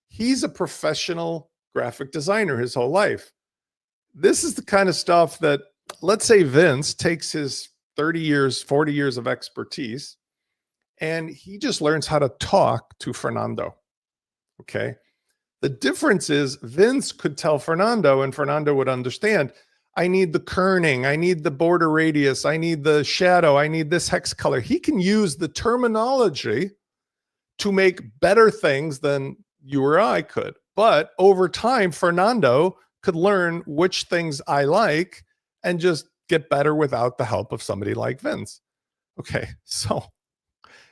[SPEAKER 2] He's a professional graphic designer his whole life. This is the kind of stuff that, let's say Vince takes his 30 years, 40 years of expertise, and he just learns how to talk to Fernando. Okay. The difference is Vince could tell Fernando, and Fernando would understand, I need the kerning, I need the border radius, I need the shadow, I need this hex color. He can use the terminology to make better things than you or I could. But over time, Fernando could learn which things I like and just get better without the help of somebody like Vince. Okay, so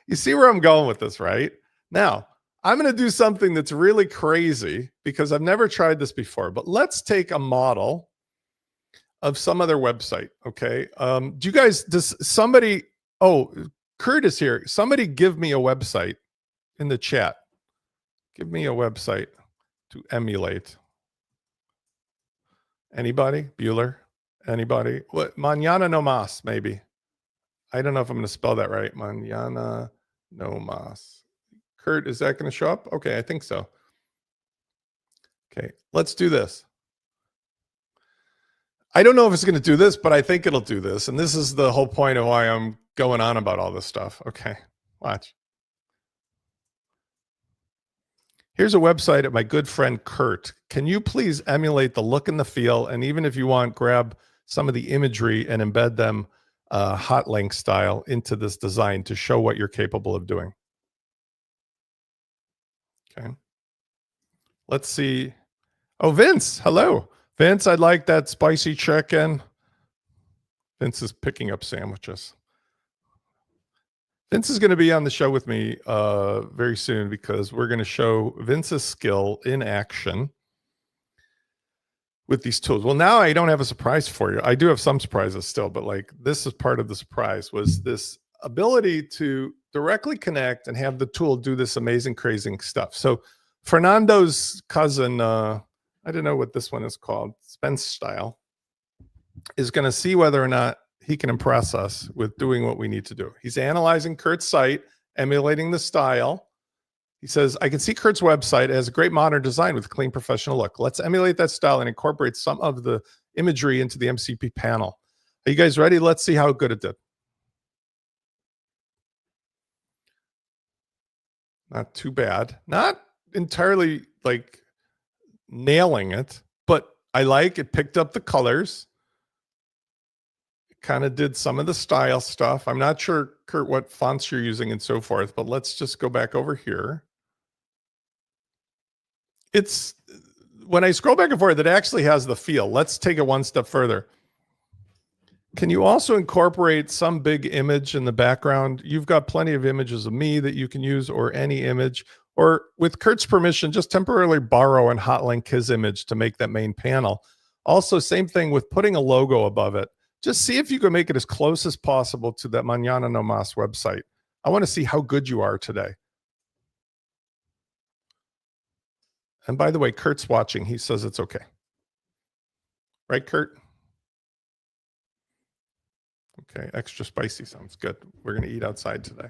[SPEAKER 2] you see where I'm going with this, right? Now, I'm going to do something that's really crazy because I've never tried this before, but let's take a model of some other website. Okay. Do you guys, does somebody, oh, Kurt is here. Somebody give me a website in the chat. Give me a website to emulate. Anybody? Bueller? Anybody? What? Mañana no más, maybe. I don't know if I'm going to spell that right. Mañana no más. Kurt, is that going to show up? Okay, I think so. Okay, let's do this. I don't know if it's going to do this, but I think it'll do this. And this is the whole point of why I'm going on about all this stuff. Okay, watch. Here's a website of my good friend Kurt. Can you please emulate the look and the feel? And even if you want, grab some of the imagery and embed them hot link style into this design to show what you're capable of doing. Okay. Let's see. Oh, Vince, hello. Vince, I'd like that spicy chicken. Vince is picking up sandwiches. Vince is going to be on the show with me very soon because we're going to show Vince's skill in action with these tools. Well, now I don't have a surprise for you. I do have some surprises still, but like this is part of the surprise was this ability to directly connect and have the tool do this amazing, crazy stuff. So Fernando's cousin, I don't know what this one is called, Spence Style, is going to see whether or not he can impress us with doing what we need to do. He's analyzing Kurt's site, emulating the style. He says, I can see Kurt's website has a great modern design with a clean professional look. Let's emulate that style and incorporate some of the imagery into the MCP panel. Are you guys ready? Let's see how good it did. Not too bad. Not entirely like nailing it, but I like it. Picked up the colors. It kind of did some of the style stuff. I'm not sure, Kurt, what fonts you're using and so forth, but let's just go back over here. It's when I scroll back and forth, it actually has the feel. Let's take it one step further. Can you also incorporate some big image in the background? You've got plenty of images of me that you can use, or any image, or with Kurt's permission, just temporarily borrow and hotlink his image to make that main panel. Also, same thing with putting a logo above it. Just see if you can make it as close as possible to that Mañana No Mas website. I want to see how good you are today. And by the way, Kurt's watching. He says it's okay. Right, Kurt? Okay, extra spicy sounds good. We're going to eat outside today.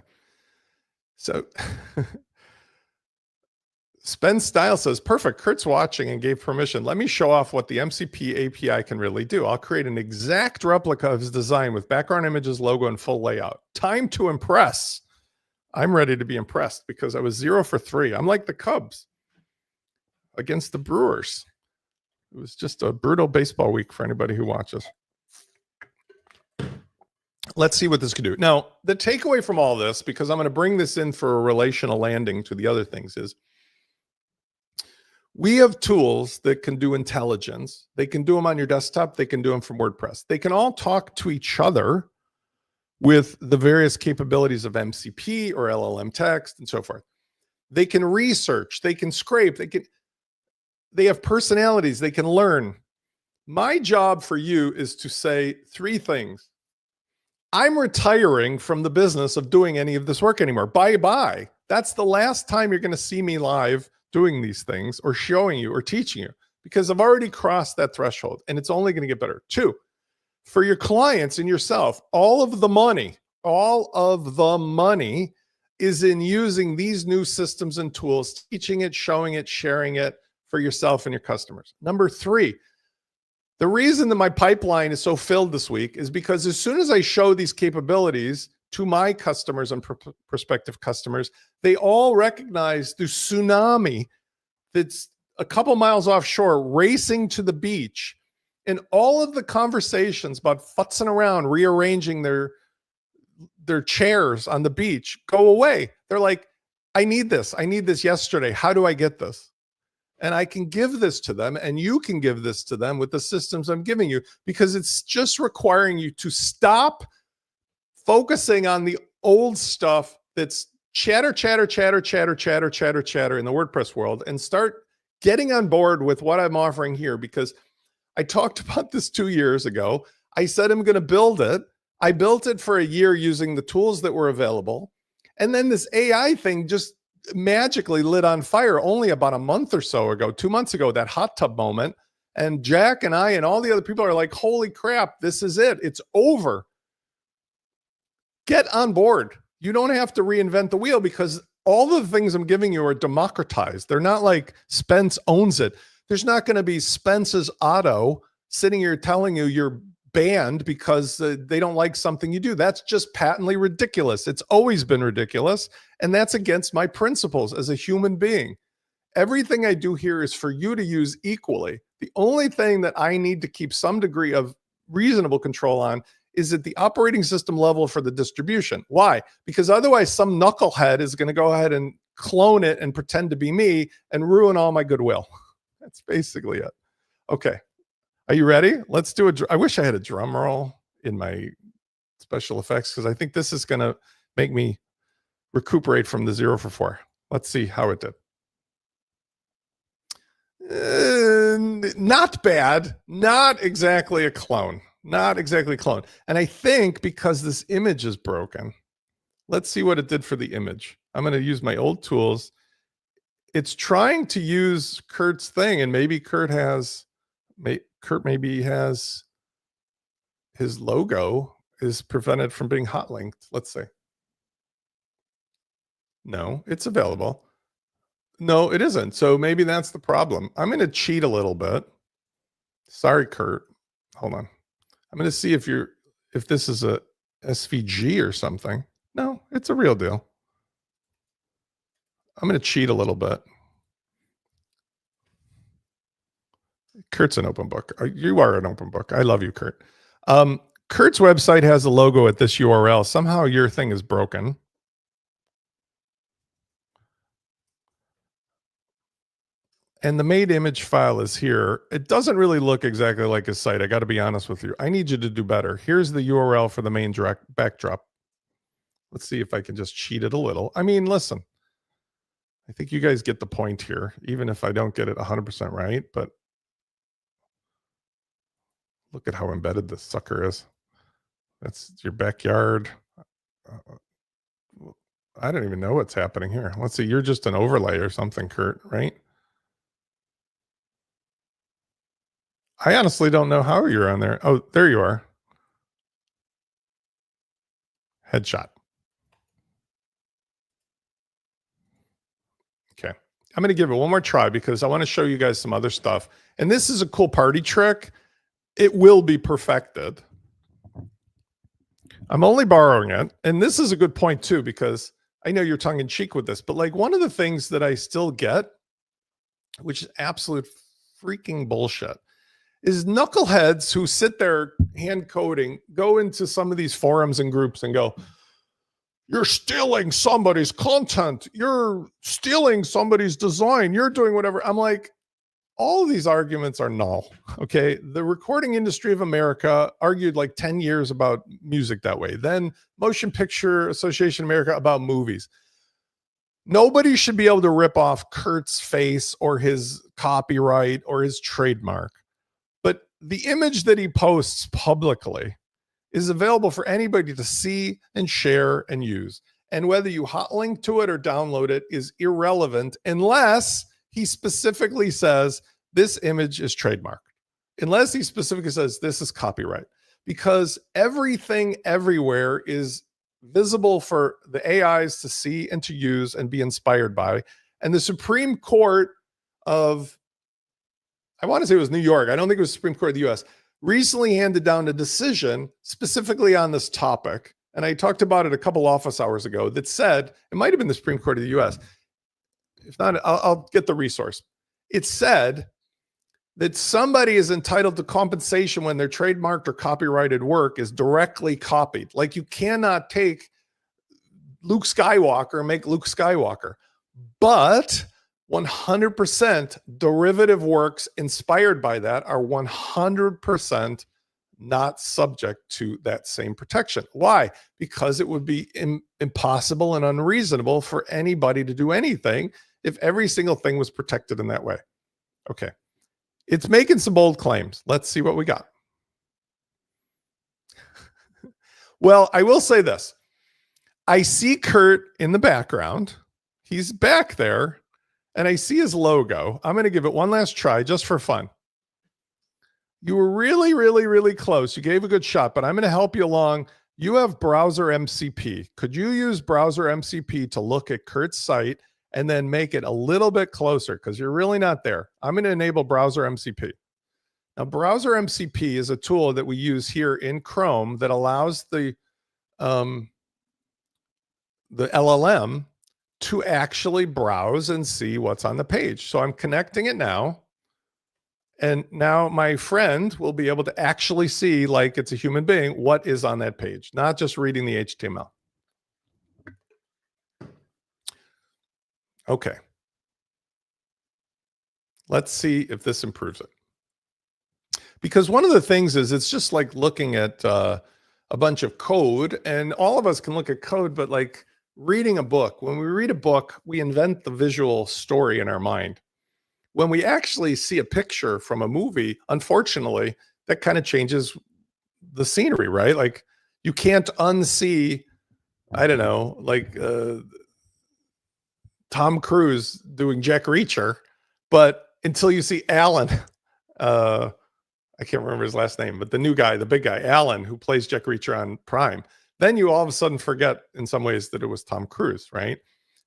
[SPEAKER 2] So Spence Style says, perfect. Kurt's watching and gave permission. Let me show off what the MCP API can really do. I'll create an exact replica of his design with background images, logo, and full layout. Time to impress. I'm ready to be impressed because I was 0 for 3. I'm like the Cubs against the Brewers. It was just a brutal baseball week for anybody who watches. Let's see what this can do. Now, the takeaway from all this, because I'm going to bring this in for a relational landing to the other things, is we have tools that can do intelligence. They can do them on your desktop. They can do them from WordPress. They can all talk to each other with the various capabilities of MCP or LLM text and so forth. They can research. They can scrape. They have personalities. They can learn. My job for you is to say 3 things. I'm retiring from the business of doing any of this work anymore. Bye-bye. That's the last time you're going to see me live doing these things or showing you or teaching you, because I've already crossed that threshold and it's only going to get better. 2, for your clients and yourself. All of the money is in using these new systems and tools, teaching it, showing it, sharing it for yourself and your customers. Number 3, the reason that my pipeline is so filled this week is because as soon as I show these capabilities to my customers and prospective customers, they all recognize the tsunami that's a couple miles offshore racing to the beach. And all of the conversations about futzing around, rearranging their chairs on the beach go away. They're like, I need this yesterday. How do I get this? And I can give this to them, and you can give this to them with the systems I'm giving you, because it's just requiring you to stop focusing on the old stuff that's chatter in the WordPress world, and start getting on board with what I'm offering here. Because I talked about this 2 years ago. I said I'm going to build it. I built it for a year using the tools that were available. And then this AI thing just magically lit on fire only about a month or so ago, 2 months ago, that hot tub moment. And Jack and I and all the other people are like, holy crap, this is it. It's over. Get on board. You don't have to reinvent the wheel, because all the things I'm giving you are democratized. They're not like Spence owns it. There's not going to be Spence's Auto sitting here telling you you're banned because they don't like something you do. That's just patently ridiculous. It's always been ridiculous. And that's against my principles as a human being. Everything I do here is for you to use equally. The only thing that I need to keep some degree of reasonable control on is at the operating system level for the distribution. Why? Because otherwise some knucklehead is going to go ahead and clone it and pretend to be me and ruin all my goodwill. That's basically it. Okay. Are you ready? Let's do I wish I had a drum roll in my special effects, because I think this is going to make me recuperate from the 0 for 4. Let's see how it did. Not bad. Not exactly a clone. Not exactly a clone. And I think because this image is broken, let's see what it did for the image. I'm going to use my old tools. It's trying to use Kurt's thing, and maybe Kurt maybe has his logo is prevented from being hot linked. Let's say. No, it's available. No, it isn't. So maybe that's the problem. I'm going to cheat a little bit. Sorry, Kurt. Hold on. I'm going to see if this is a SVG or something. No, it's a real deal. I'm going to cheat a little bit. Kurt's an open book. You are an open book. I love you, Kurt. Kurt's website has a logo at this URL. Somehow your thing is broken. And the made image file is here. It doesn't really look exactly like his site. I got to be honest with you. I need you to do better. Here's the URL for the main direct backdrop. Let's see if I can just cheat it a little. I mean, listen, I think you guys get the point here, even if I don't get it 100% right. But look at how embedded this sucker is. That's your backyard. I don't even know what's happening here. Let's see. You're just an overlay or something, Kurt, right? I honestly don't know how you're on there. Oh, there you are. Headshot. Okay. I'm going to give it one more try because I want to show you guys some other stuff. And this is a cool party trick. It will be perfected. I'm only borrowing it. And this is a good point too, because I know you're tongue in cheek with this, but like one of the things that I still get, which is absolute freaking bullshit, is knuckleheads who sit there hand coding, go into some of these forums and groups and go, you're stealing somebody's content. You're stealing somebody's design. You're doing whatever. I'm like, all of these arguments are null. Okay. The Recording Industry of America argued like 10 years about music that way. Then Motion Picture Association of America about movies. Nobody should be able to rip off Kurt's face or his copyright or his trademark. But the image that he posts publicly is available for anybody to see and share and use. And whether you hot link to it or download it is irrelevant unless he specifically says this image is trademarked. Unless he specifically says this is copyright. because everything everywhere is visible for the AIs to see and to use and be inspired by. And the Supreme Court of, I want to say it was New York, I don't think it was Supreme Court of the US, recently handed down a decision specifically on this topic. And I talked about it a couple office hours ago that said, it might have been the Supreme Court of the US. If not, I'll get the resource. It said that somebody is entitled to compensation when their trademarked or copyrighted work is directly copied. Like, you cannot take Luke Skywalker and make Luke Skywalker, but 100% derivative works inspired by that are 100% not subject to that same protection. Why? Because it would be impossible and unreasonable for anybody to do anything if every single thing was protected in that way. Okay. It's making some bold claims. Let's see what we got. Well, I will say this. I see Kurt in the background. He's back there, and I see his logo. I'm going to give it one last try just for fun. You were really, really, really close. You gave a good shot, but I'm going to help you along. You have browser MCP. Could you use browser MCP to look at Kurt's site and then make it a little bit closer? Because you're really not there. I'm going to enable browser MCP. Now, browser MCP is a tool that we use here in Chrome that allows the LLM to actually browse and see what's on the page. So I'm connecting it now. And now my friend will be able to actually see, like it's a human being, what is on that page, not just reading the HTML. Okay. Let's see if this improves it. Because one of the things is, it's just like looking at a bunch of code, and all of us can look at code, but like reading a book, when we read a book, we invent the visual story in our mind. When we actually see a picture from a movie, unfortunately, that kind of changes the scenery, right? Like, you can't unsee, I don't know, like Tom Cruise doing Jack Reacher, but until you see Alan, I can't remember his last name, but the new guy, the big guy, Alan, who plays Jack Reacher on Prime, then you all of a sudden forget in some ways that it was Tom Cruise, right?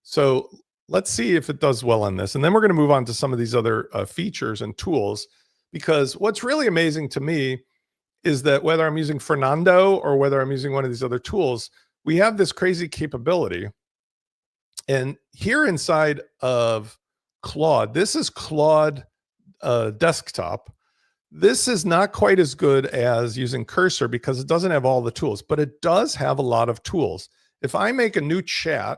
[SPEAKER 2] So let's see if it does well on this. And then we're going to move on to some of these other features and tools, because what's really amazing to me is that whether I'm using Fernando or whether I'm using one of these other tools, we have this crazy capability. And here inside of Claude, this is Claude desktop. This is not quite as good as using Cursor because it doesn't have all the tools, but it does have a lot of tools. If I make a new chat,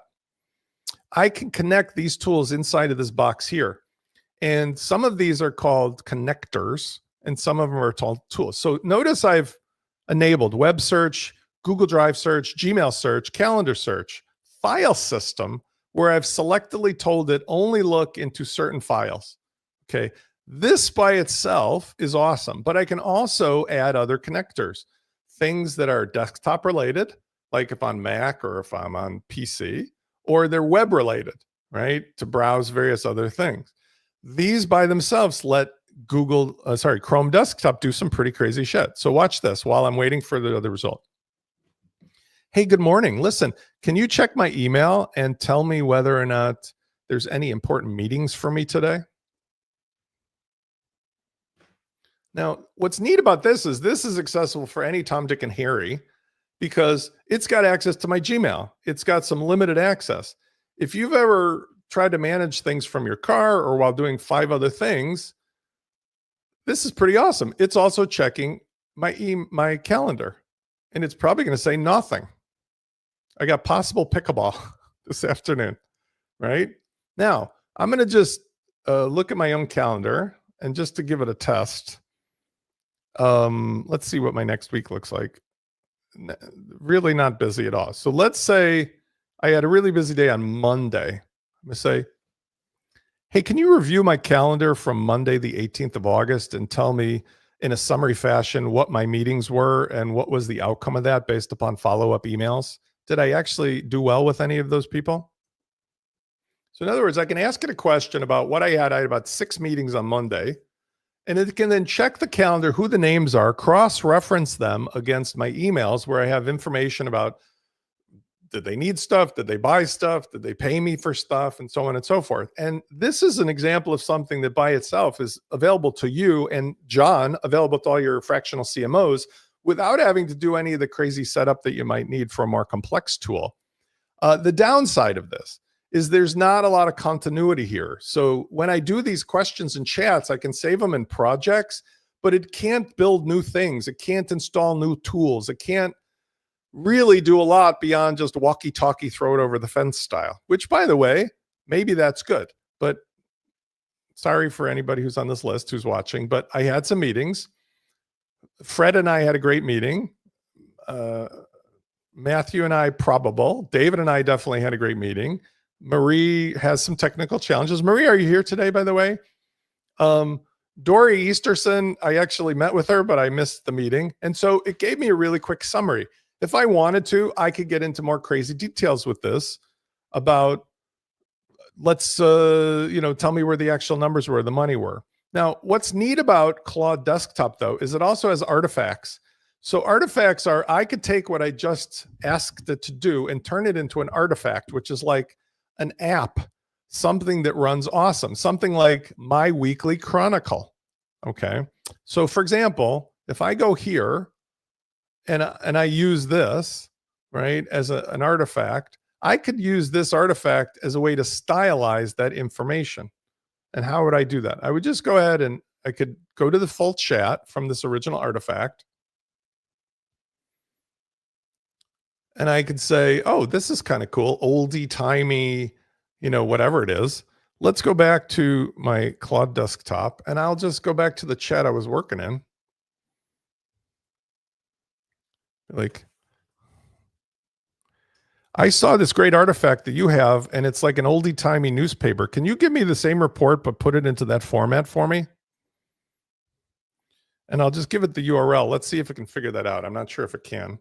[SPEAKER 2] I can connect these tools inside of this box here. And some of these are called connectors, and some of them are called tools. So notice I've enabled web search, Google Drive search, Gmail search, calendar search, file system, where I've selectively told it only look into certain files. Okay. This by itself is awesome, but I can also add other connectors, things that are desktop related, like if on Mac or if I'm on PC, or they're web related, right? To browse various other things. These by themselves let Chrome desktop do some pretty crazy shit. So watch this while I'm waiting for the other result. Hey, good morning. Listen, can you check my email and tell me whether or not there's any important meetings for me today? Now, what's neat about this is accessible for any Tom, Dick, and Harry, because it's got access to my Gmail. It's got some limited access. If you've ever tried to manage things from your car or while doing 5 other things, this is pretty awesome. It's also checking my calendar, and it's probably going to say nothing. I got possible pickleball this afternoon, right? Now, I'm going to just look at my own calendar, and just to give it a test, let's see what my next week looks like. Really not busy at all. So let's say I had a really busy day on Monday. I'm going to say, hey, can you review my calendar from Monday, the 18th of August, and tell me in a summary fashion what my meetings were and what was the outcome of that based upon follow-up emails? Did I actually do well with any of those people? So in other words, I can ask it a question about what I had. I had about 6 meetings on Monday, And it can then check the calendar, who the names are, cross-reference them against my emails where I have information about, did they need stuff? Did they buy stuff? Did they pay me for stuff? And so on and so forth. And this is an example of something that by itself is available to you and John, available to all your fractional CMOs without having to do any of the crazy setup that you might need for a more complex tool. The downside of this is there's not a lot of continuity here. So when I do these questions and chats, I can save them in projects, but it can't build new things. It can't install new tools. It can't really do a lot beyond just walkie-talkie, throw it over the fence style, which, by the way, maybe that's good. But sorry for anybody who's on this list who's watching, but I had some meetings. Fred and I had a great meeting. Matthew and I probable. David and I definitely had a great meeting. Marie has some technical challenges. Marie, are you here today, by the way? Dory Easterson, I actually met with her, but I missed the meeting. And so it gave me a really quick summary. If I wanted to, I could get into more crazy details with this about, let's, tell me where the actual numbers were, the money were. Now, what's neat about Claude Desktop, though, is it also has artifacts. So artifacts are, I could take what I just asked it to do and turn it into an artifact, which is like an app, something that runs awesome, something like my weekly chronicle. Okay. So for example, if I go here and I use this, right, as an artifact, I could use this artifact as a way to stylize that information. And how would I do that? I would just go ahead and I could go to the full chat from this original artifact. And I could say, oh, this is kind of cool, oldie timey, whatever it is. Let's go back to my Claude Desktop and I'll just go back to the chat I was working in. Like, I saw this great artifact that you have and it's like an oldie timey newspaper. Can you give me the same report, but put it into that format for me? And I'll just give it the URL. Let's see if it can figure that out. I'm not sure if it can.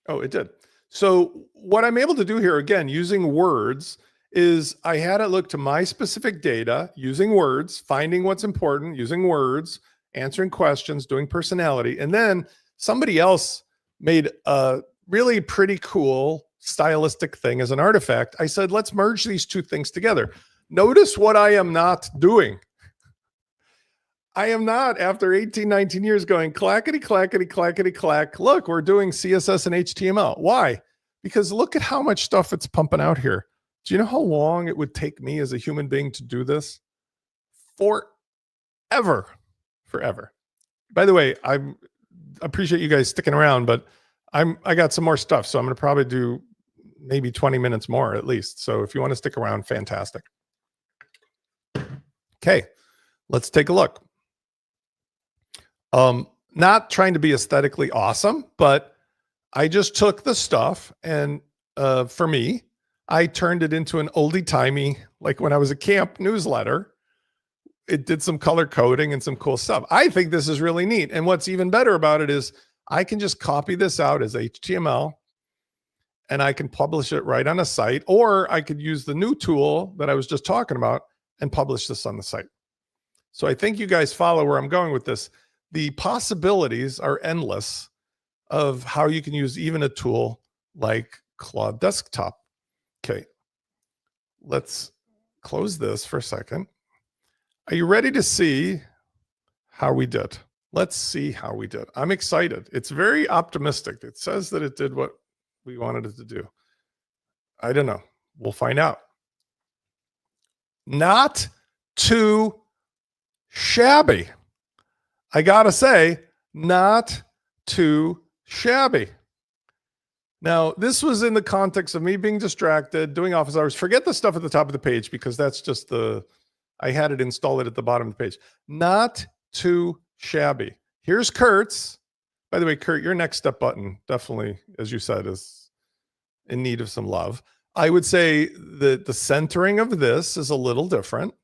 [SPEAKER 2] Oh, it did. So what I'm able to do here, again, using words, is I had it look to my specific data, using words, finding what's important, using words, answering questions, doing personality. And then somebody else made a really pretty cool stylistic thing as an artifact. I said, let's merge these two things together. Notice what I am not doing. I am not, after 18, 19 years, going clackety, clackety, clackety, clack. Look, we're doing CSS and HTML. Why? Because look at how much stuff it's pumping out here. Do you know how long it would take me as a human being to do this? Forever. By the way, I appreciate you guys sticking around, but I got some more stuff. So I'm going to probably do maybe 20 minutes more at least. So if you want to stick around, fantastic. Okay, let's take a look. Not trying to be aesthetically awesome, but I just took the stuff and for me, I turned it into an oldie timey, like when I was a camp newsletter. It did some color coding and some cool stuff. I think this is really neat. And what's even better about it is I can just copy this out as HTML and I can publish it right on a site, or I could use the new tool that I was just talking about and publish this on the site. So I think you guys follow where I'm going with this. The possibilities are endless of how you can use even a tool like Claude Desktop. Okay, let's close this for a second. Are you ready to see how we did? Let's see how we did. I'm excited. It's very optimistic. It says that it did what we wanted it to do. I don't know. We'll find out. Not too shabby. I gotta say, not too shabby. Now, this was in the context of me being distracted, doing office hours. Forget the stuff at the top of the page because that's just I had it installed at the bottom of the page. Not too shabby. Here's Kurt's. By the way, Kurt, your next step button definitely, as you said, is in need of some love. I would say that the centering of this is a little different.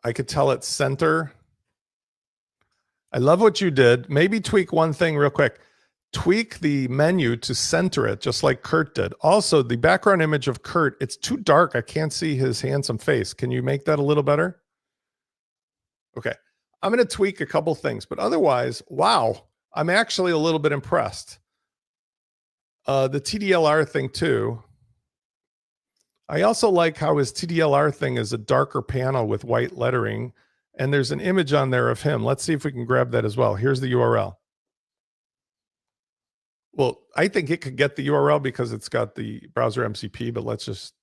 [SPEAKER 2] I could tell it's center. I love what you did. Maybe tweak one thing real quick. tweak the menu to center it, just like Kurt did. Also, the background image of Kurt, it's too dark. I can't see his handsome face. Can you make that a little better? Okay. I'm going to tweak a couple things, but otherwise, wow, I'm actually a little bit impressed. The TDLR thing too. I also like how his TDLR thing is a darker panel with white lettering, and there's an image on there of him. Let's see if we can grab that as well. Here's the URL. Well, I think it could get the URL because it's got the browser MCP, but let's just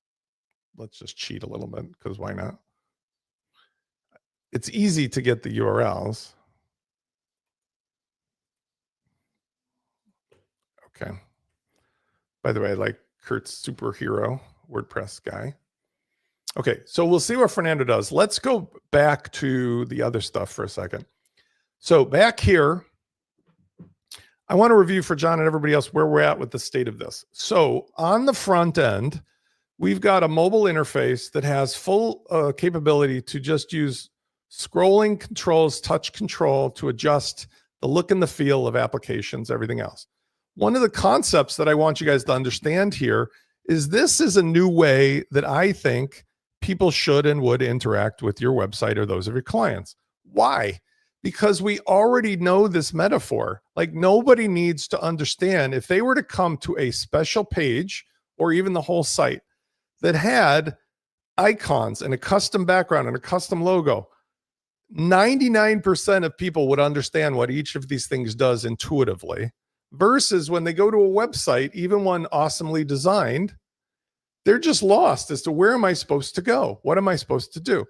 [SPEAKER 2] cheat a little bit, because why not? It's easy to get the URLs. Okay. By the way, I like Kurt's superhero WordPress guy. Okay, so we'll see what Fernando does. Let's go back to the other stuff for a second. So back here, I want to review for John and everybody else where we're at with the state of this. So on the front end, we've got a mobile interface that has full capability to just use scrolling controls, touch control to adjust the look and the feel of applications, everything else. One of the concepts that I want you guys to understand here is this is a new way that I think people should and would interact with your website or those of your clients. Why? Because we already know this metaphor. Like, nobody needs to understand. If they were to come to a special page or even the whole site that had icons and a custom background and a custom logo, 99% of people would understand what each of these things does intuitively, versus when they go to a website, even one awesomely designed, they're just lost as to where am I supposed to go? What am I supposed to do?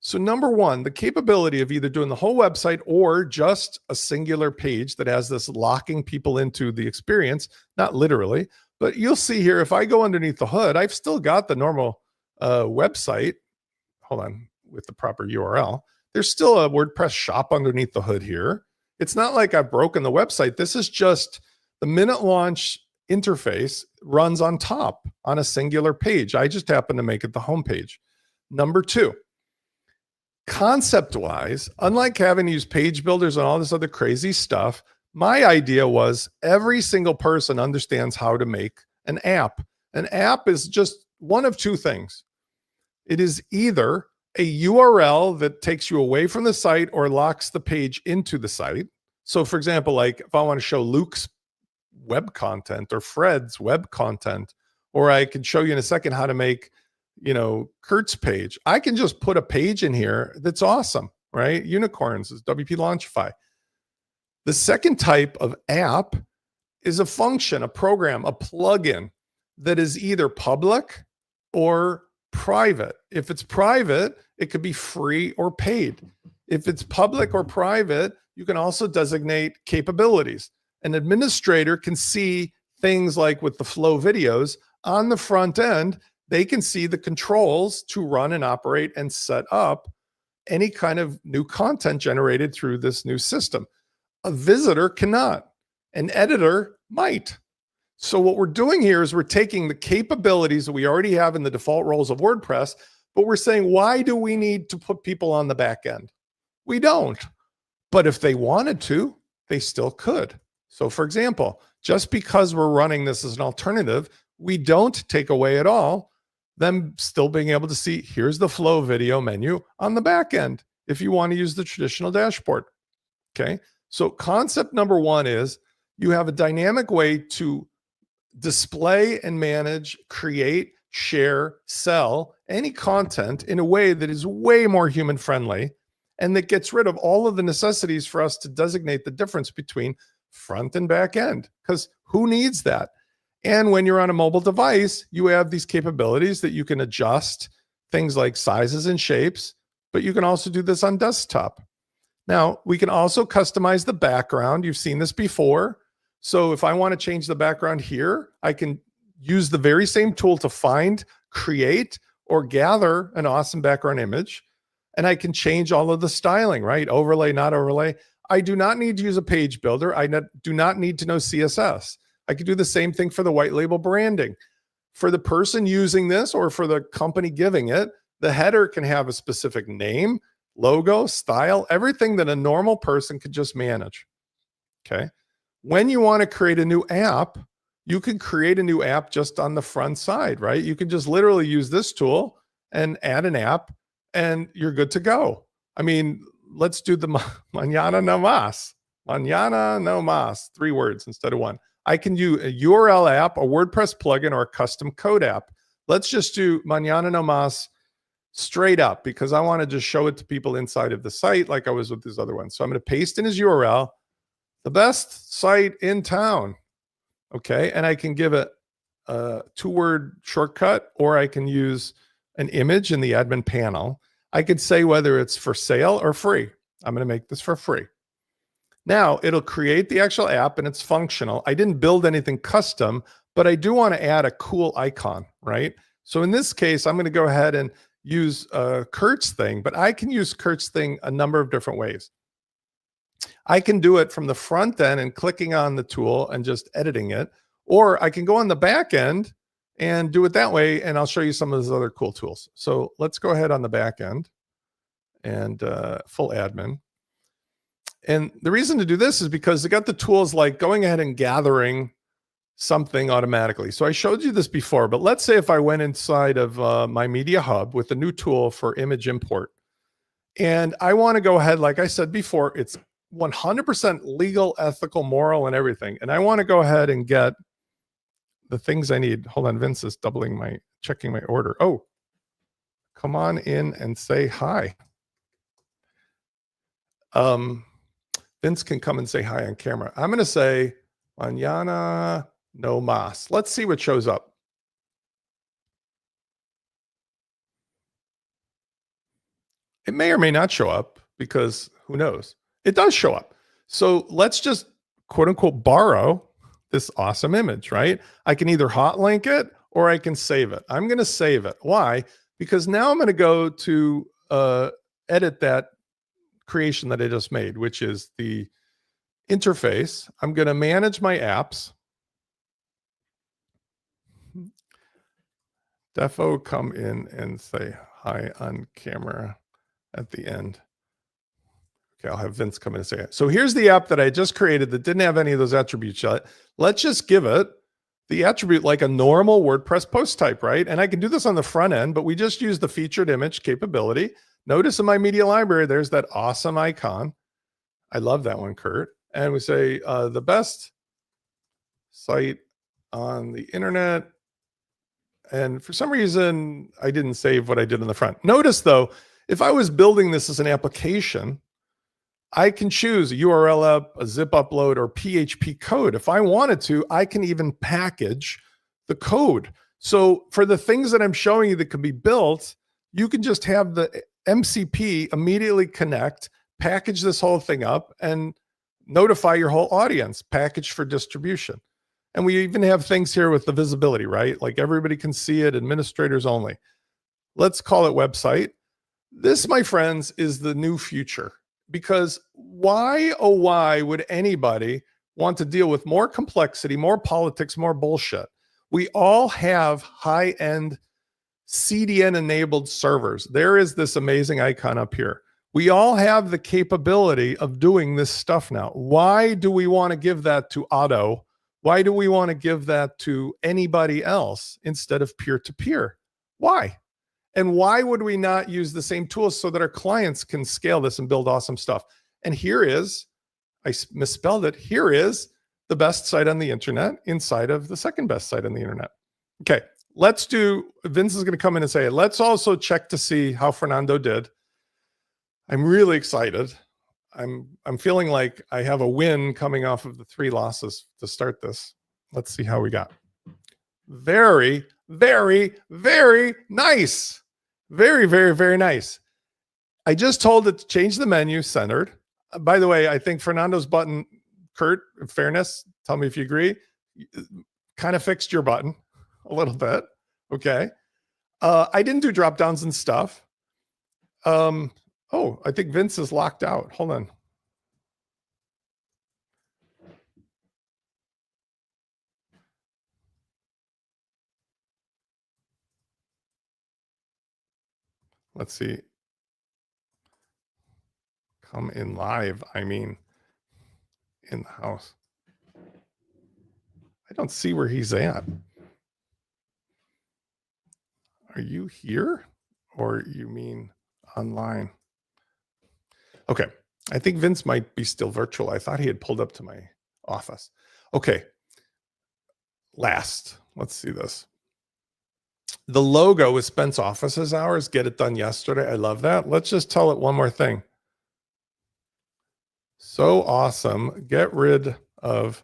[SPEAKER 2] So number one, the capability of either doing the whole website or just a singular page that has this locking people into the experience, not literally, but you'll see here, if I go underneath the hood, I've still got the normal website. Hold on, with the proper URL. There's still a WordPress shop underneath the hood here. It's not like I've broken the website. This is just the MinuteLaunch interface runs on top on a singular page. I just happen to make it the home page. Number two, concept-wise, unlike having to use page builders and all this other crazy stuff, my idea was every single person understands how to make an app. An app is just one of two things. It is either a URL that takes you away from the site or locks the page into the site. So for example, like if I want to show Luke's web content or Fred's web content, or I can show you in a second how to make, Kurt's page, I can just put a page in here that's awesome, right? Unicorns is MinuteLaunch Ai. The second type of app is a function, a program, a plugin that is either public or private. If it's private, it could be free or paid. If it's public or private, you can also designate capabilities. An administrator can see things like with the flow videos on the front end, they can see the controls to run and operate and set up any kind of new content generated through this new system. A visitor cannot. An editor might. So what we're doing here is we're taking the capabilities that we already have in the default roles of WordPress, but we're saying, why do we need to put people on the back end? We don't. But if they wanted to, they still could. So for example, just because we're running this as an alternative, we don't take away at all them still being able to see, here's the flow video menu on the back end if you want to use the traditional dashboard. Okay. So concept number one is you have a dynamic way to display and manage, create, share, sell any content in a way that is way more human friendly and that gets rid of all of the necessities for us to designate the difference between front and back end, because who needs that? And when you're on a mobile device, you have these capabilities that you can adjust things like sizes and shapes, but you can also do this on desktop. Now, we can also customize the background. You've seen this before. So if I want to change the background here, I can use the very same tool to find, create, or gather an awesome background image. And I can change all of the styling, right? Overlay, not overlay. I do not need to use a page builder. I do not need to know CSS. I could do the same thing for the white label branding. For the person using this or for the company giving it, the header can have a specific name, logo, style, everything that a normal person could just manage. Okay. When you want to create a new app, you can create a new app just on the front side, right? You can just literally use this tool and add an app and you're good to go. I mean, let's do the mañana no más. Mañana no más, 3 words instead of 1. I can do a URL app, a WordPress plugin, or a custom code app. Let's just do mañana no más straight up because I want to just show it to people inside of the site like I was with this other one. So I'm going to paste in his URL, the best site in town. Okay. And I can give it a 2-word shortcut, or I can use an image in the admin panel. I could say whether it's for sale or free. I'm going to make this for free. Now it'll create the actual app and it's functional. I didn't build anything custom, but I do want to add a cool icon, right? So in this case, I'm going to go ahead and use Kurt's thing, but I can use Kurt's thing a number of different ways. I can do it from the front end and clicking on the tool and just editing it, or I can go on the back end and do it that way. And I'll show you some of those other cool tools. So let's go ahead on the back end and full admin. And the reason to do this is because they got the tools like going ahead and gathering something automatically. So I showed you this before, but let's say if I went inside of my Media Hub with a new tool for image import, and I want to go ahead, like I said before, it's 100% legal, ethical, moral, and everything. And I want to go ahead and get the things I need. Hold on, Vince is checking my order. Oh, come on in and say hi. Vince can come and say hi on camera. I'm going to say, mañana no más. Let's see what shows up. It may or may not show up because who knows? It does show up. So let's just quote unquote borrow this awesome image, right? I can either hotlink it or I can save it. I'm going to save it. Why? Because now I'm going to go to edit that creation that I just made, which is the interface. I'm going to manage my apps. Defo, come in and say hi on camera at the end. Okay, I'll have Vince come in and say it. So here's the app that I just created that didn't have any of those attributes yet. Let's just give it the attribute like a normal WordPress post type, right? And I can do this on the front end, but we just use the featured image capability. Notice in my media library, there's that awesome icon. I love that one, Kurt. And we say the best site on the internet. And for some reason, I didn't save what I did in the front. Notice though, if I was building this as an application, I can choose a URL up, a zip upload, or PHP code. If I wanted to, I can even package the code. So for the things that I'm showing you that can be built, you can just have the MCP immediately connect, package this whole thing up, and notify your whole audience, package for distribution. And we even have things here with the visibility, right? Like everybody can see it, administrators only. Let's call it website. This, my friends, is the new future. Because why, oh, why would anybody want to deal with more complexity, more politics, more bullshit? We all have high-end CDN-enabled servers. There is this amazing icon up here. We all have the capability of doing this stuff now. Why do we want to give that to Otto? Why do we want to give that to anybody else instead of peer-to-peer? Why? And why would we not use the same tools so that our clients can scale this and build awesome stuff? And here is, I misspelled it, here is the best site on the internet inside of the second best site on the internet. Okay, let's do, Vince is going to come in and say, let's also check to see how Fernando did. I'm really excited. I'm feeling like I have a win coming off of the 3 losses to start this. Let's see how we got. Very, very, very nice. Very, very, very nice. I just told it to change the menu centered. By the way, I think Fernando's button, Kurt, in fairness, tell me if you agree, kind of fixed your button a little bit. Okay. I didn't do drop downs and stuff. Oh, I think Vince is locked out. Hold on. Let's see. Come in live. I mean, in the house. I don't see where he's at. Are you here or you mean online? Okay. I think Vince might be still virtual. I thought he had pulled up to my office. Okay. Last, let's see this. The logo is Spence Offices Hours. Get it done yesterday. I love that. Let's just tell it one more thing. So awesome. Get rid of,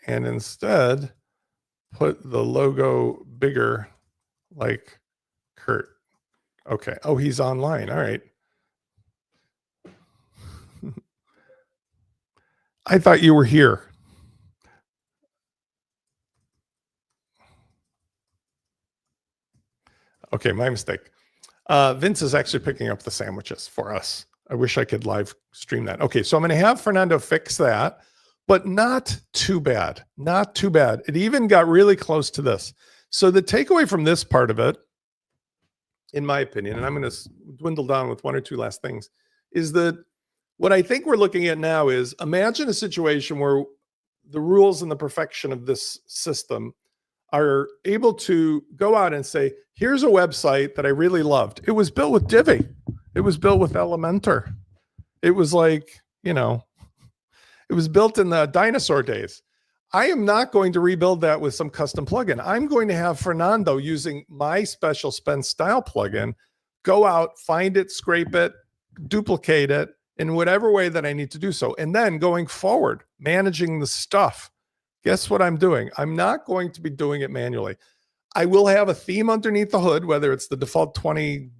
[SPEAKER 2] and instead put the logo bigger like Kurt. Okay. Oh, he's online. All right. I thought you were here. Okay, my mistake. Vince is actually picking up the sandwiches for us. I wish I could live stream that. Okay, so I'm going to have Fernando fix that, but not too bad. Not too bad. It even got really close to this. So the takeaway from this part of it, in my opinion, and I'm going to dwindle down with one or two last things, is that what I think we're looking at now is imagine a situation where the rules and the perfection of this system are able to go out and say, here's a website that I really loved. It was built with Divi. It was built with Elementor. It was like, you know, it was built in the dinosaur days. I am not going to rebuild that with some custom plugin. I'm going to have Fernando using my special Spence style plugin, go out, find it, scrape it, duplicate it in whatever way that I need to do so. And then going forward, managing the stuff. Guess what I'm doing? I'm not going to be doing it manually. I will have a theme underneath the hood, whether it's the default 20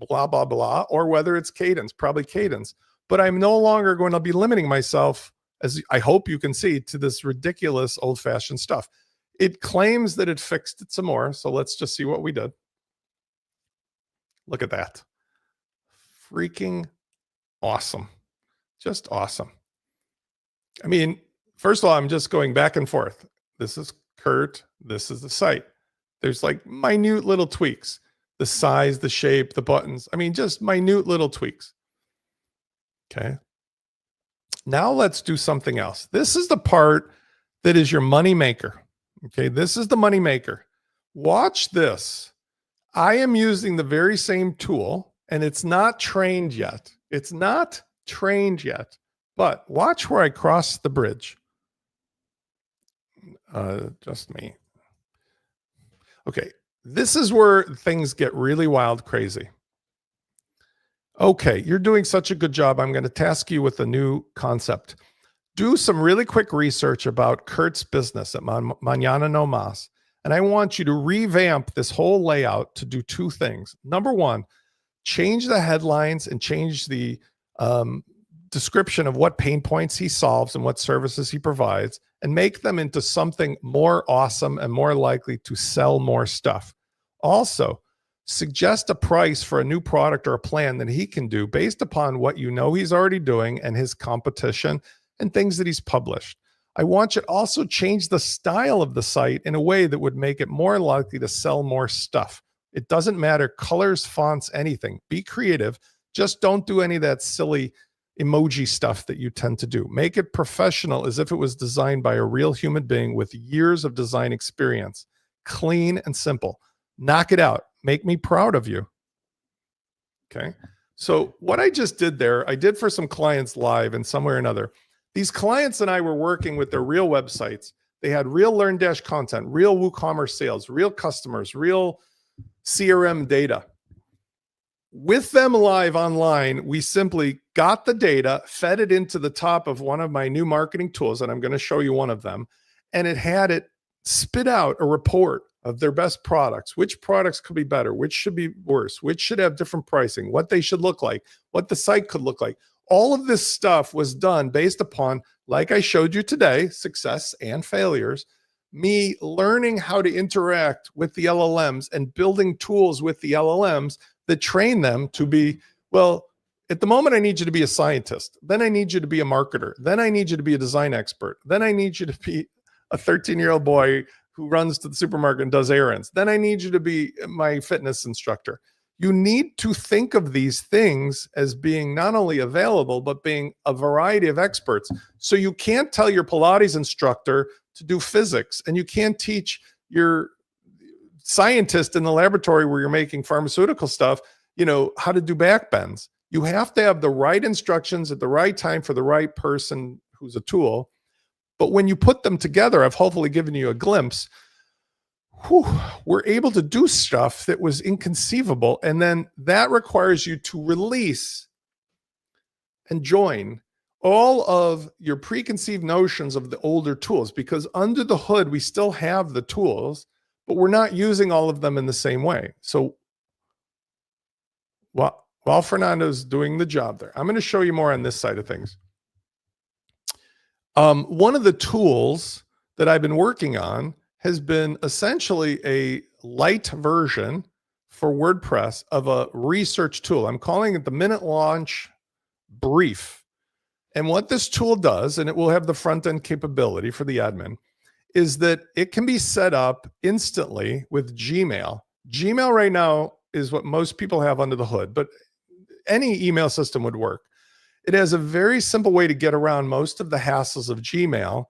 [SPEAKER 2] blah, blah, blah, or whether it's Cadence, probably Cadence. But I'm no longer going to be limiting myself, as I hope you can see, to this ridiculous old-fashioned stuff. It claims that it fixed it some more. So let's just see what we did. Look at that. Freaking awesome. Just awesome. I mean, first of all, I'm just going back and forth. This is Kurt. This is the site. There's like minute little tweaks. The size, the shape, the buttons. I mean, just minute little tweaks. Okay. Now let's do something else. This is the part that is your money maker. Okay. This is the money maker. Watch this. I am using the very same tool and it's not trained yet. It's not trained yet, but watch where I cross the bridge. Just me. Okay. This is where things get really wild, crazy. Okay. You're doing such a good job. I'm going to task you with a new concept. Do some really quick research about Kurt's business at Mañana No Mas. And I want you to revamp this whole layout to do two things. Number one, change the headlines and change the description of what pain points he solves and what services he provides, and make them into something more awesome and more likely to sell more stuff. Also, suggest a price for a new product or a plan that he can do based upon what you know he's already doing and his competition and things that he's published. I want you to also change the style of the site in a way that would make it more likely to sell more stuff. It doesn't matter, colors, fonts, anything. Be creative. Just don't do any of that silly emoji stuff that you tend to do. Make it professional, as if it was designed by a real human being with years of design experience. Clean and simple. Knock it out. Make me proud of you. Okay. So what I just did there, I did for some clients live in some way or another. These clients and I were working with their real websites. They had real Learn Dash content, real WooCommerce sales, real customers, real CRM data. With them live online, we simply got the data, fed it into the top of one of my new marketing tools, and I'm going to show you one of them, and it had it spit out a report of their best products, which products could be better, which should be worse, which should have different pricing, what they should look like, what the site could look like. All of this stuff was done based upon, like I showed you today, success and failures, me learning how to interact with the LLMs and building tools with the LLMs that train them to be, well, at the moment, I need you to be a scientist. Then I need you to be a marketer. Then I need you to be a design expert. Then I need you to be a 13-year-old boy who runs to the supermarket and does errands. Then I need you to be my fitness instructor. You need to think of these things as being not only available, but being a variety of experts. So you can't tell your Pilates instructor to do physics, and you can't teach your scientist in the laboratory where you're making pharmaceutical stuff, how to do back bends. You have to have the right instructions at the right time for the right person who's a tool. But when you put them together, I've hopefully given you a glimpse. We're able to do stuff that was inconceivable. And then that requires you to release and join all of your preconceived notions of the older tools, because under the hood, we still have the tools, but we're not using all of them in the same way. So while Fernando's doing the job there, I'm going to show you more on this side of things. One of the tools that I've been working on has been essentially a light version for WordPress of a research tool. I'm calling it the MinuteLaunch Brief. And what this tool does, and it will have the front end capability for the admin, is that it can be set up instantly with Gmail. Gmail right now is what most people have under the hood, but any email system would work. It has a very simple way to get around most of the hassles of Gmail,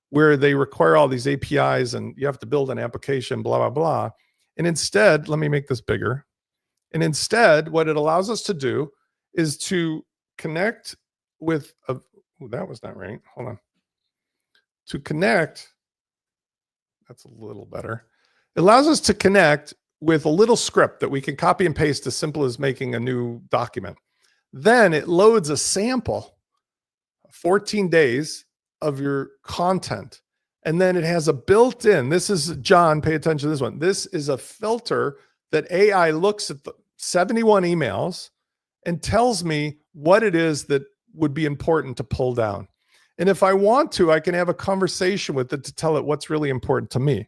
[SPEAKER 2] where they require all these APIs and you have to build an application, blah, blah, blah. And instead, let me make this bigger. And instead, what it allows us to do is to connect with that was not right. Hold on. To connect, that's a little better. It allows us to connect with a little script that we can copy and paste, as simple as making a new document. Then it loads a sample, 14 days of your content. And then it has a built-in, this is John, pay attention to this one. This is a filter that AI looks at the 71 emails and tells me what it is that would be important to pull down. And if I want to, I can have a conversation with it to tell it what's really important to me.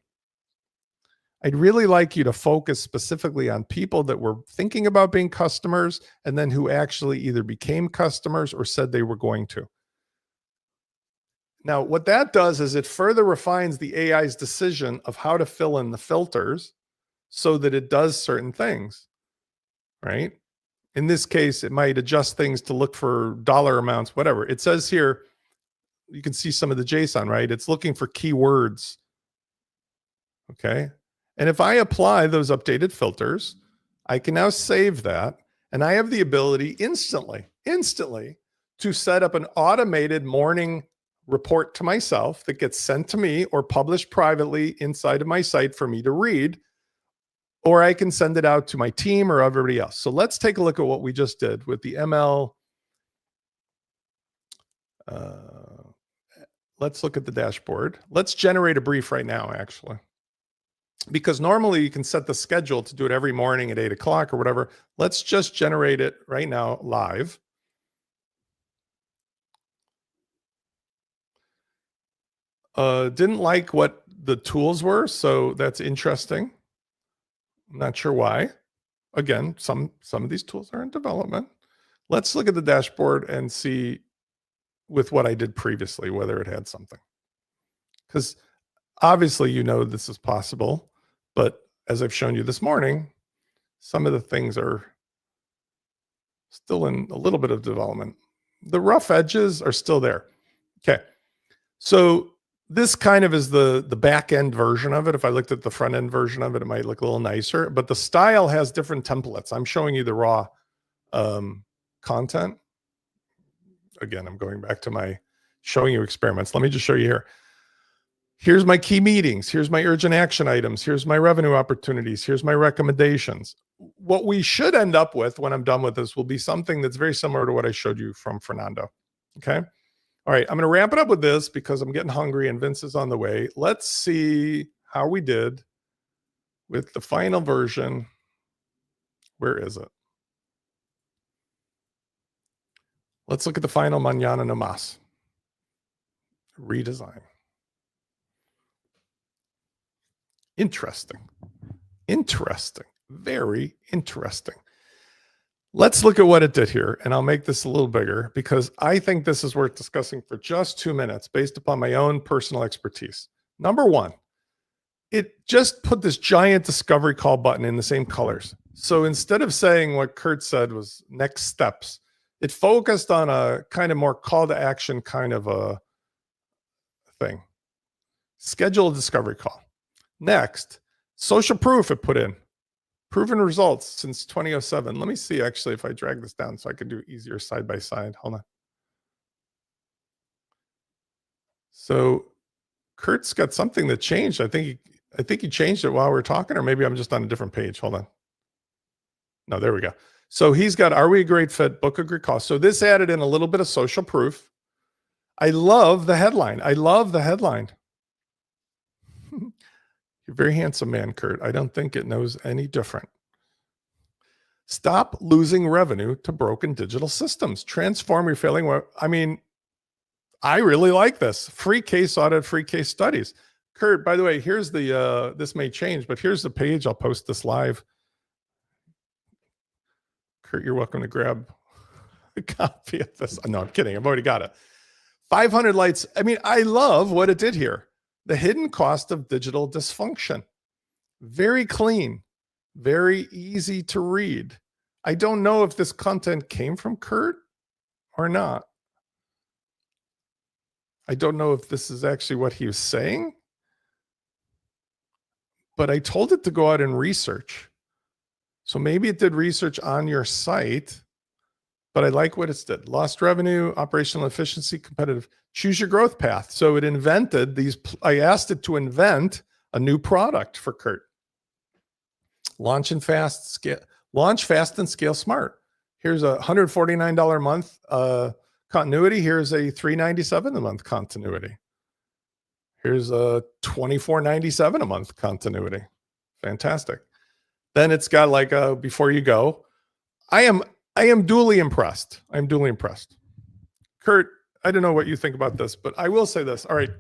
[SPEAKER 2] I'd really like you to focus specifically on people that were thinking about being customers and then who actually either became customers or said they were going to. Now, what that does is it further refines the AI's decision of how to fill in the filters so that it does certain things, right? In this case, it might adjust things to look for dollar amounts, whatever. It says here, you can see some of the JSON, right? It's looking for keywords, okay? And if I apply those updated filters, I can now save that. And I have the ability instantly to set up an automated morning report to myself that gets sent to me or published privately inside of my site for me to read, or I can send it out to my team or everybody else. So let's take a look at what we just did with the ML. Let's look at the dashboard. Let's generate a brief right now, actually. Because normally you can set the schedule to do it every morning at 8 o'clock or whatever. Let's just generate it right now live. Didn't like what the tools were, so that's interesting. I'm not sure why. Again, some of these tools are in development. Let's look at the dashboard and see with what I did previously, whether it had something. Because obviously, this is possible. But as I've shown you this morning, some of the things are still in a little bit of development. The rough edges are still there. Okay. So this kind of is the back end version of it. If I looked at the front end version of it, it might look a little nicer, but the style has different templates. I'm showing you the raw content. Again, I'm going back to my showing you experiments. Let me just show you here. Here's my key meetings. Here's my urgent action items. Here's my revenue opportunities. Here's my recommendations. What we should end up with when I'm done with this will be something that's very similar to what I showed you from Fernando. Okay. All right. I'm going to wrap it up with this because I'm getting hungry and Vince is on the way. Let's see how we did with the final version. Where is it? Let's look at the final Mañana No Más redesign. Interesting. Very interesting. Let's look at what it did here, and I'll make this a little bigger because I think this is worth discussing for just 2 minutes based upon my own personal expertise. Number one, it just put this giant discovery call button in the same colors. So instead of saying what Kurt said was next steps, it focused on a kind of more call to action kind of a thing. Schedule a discovery call. Next, social proof it put in. Proven results since 2007. Let me see actually if I drag this down so I can do easier side by side. Hold on. So Kurt's got something that changed. I think he changed it while we were talking, or maybe I'm just on a different page. Hold on. No, there we go. So he's got, are we a great fit? Book a great call. So this added in a little bit of social proof. I love the headline. You're a very handsome man, Kurt. I don't think it knows any different. Stop losing revenue to broken digital systems. Transform your failing. I mean, I really like this. Free case audit, free case studies. Kurt, by the way, here's the, this may change, but here's the page. I'll post this live. Kurt, you're welcome to grab a copy of this. No, I'm kidding. I've already got it. 500 lights. I mean, I love what it did here. The hidden cost of digital dysfunction. Very clean, very easy to read. I don't know if this content came from Kurt or not. I don't know if this is actually what he was saying, but I told it to go out and research. So maybe it did research on your site, but I like what it did. Lost revenue, operational efficiency, competitive. Choose your growth path. So it invented these. I asked it to invent a new product for Kurt. Launch fast and scale smart. Here's a $149 a month continuity. Here's a $397 a month continuity. Here's a $24.97 a month continuity. Fantastic. Then it's got like a before you go. I am duly impressed. I'm duly impressed. Kurt, I don't know what you think about this, but I will say this. All right.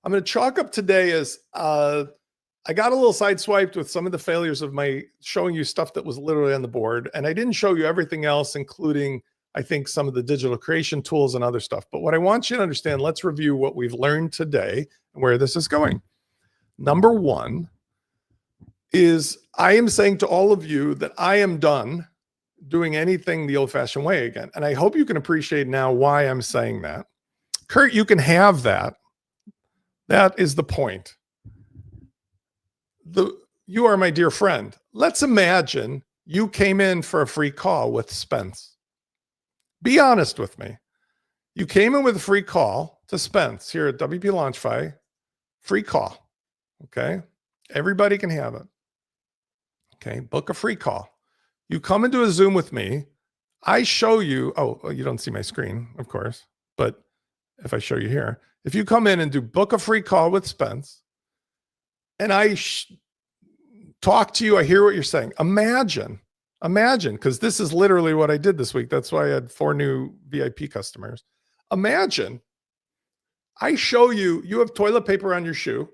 [SPEAKER 2] I'm going to chalk up today as I got a little sideswiped with some of the failures of my showing you stuff that was literally on the board. And I didn't show you everything else, including, I think, some of the digital creation tools and other stuff. But what I want you to understand, let's review what we've learned today and where this is going. Number one is I am saying to all of you that I am done doing anything the old-fashioned way again. And I hope you can appreciate now why I'm saying that. Kurt, you can have that. That is the point. You are my dear friend. Let's imagine you came in for a free call with Spence. Be honest with me. You came in with a free call to Spence here at MinuteLaunch Ai. Free call. Okay. Everybody can have it. Okay. Book a free call. You come into a Zoom with me. I show you. Oh, you don't see my screen, of course. But if I show you here, if you come in and do book a free call with Spence, and I talk to you, I hear what you're saying. Imagine, because this is literally what I did this week. That's why I had 4 new VIP customers. Imagine I show you, you have toilet paper on your shoe,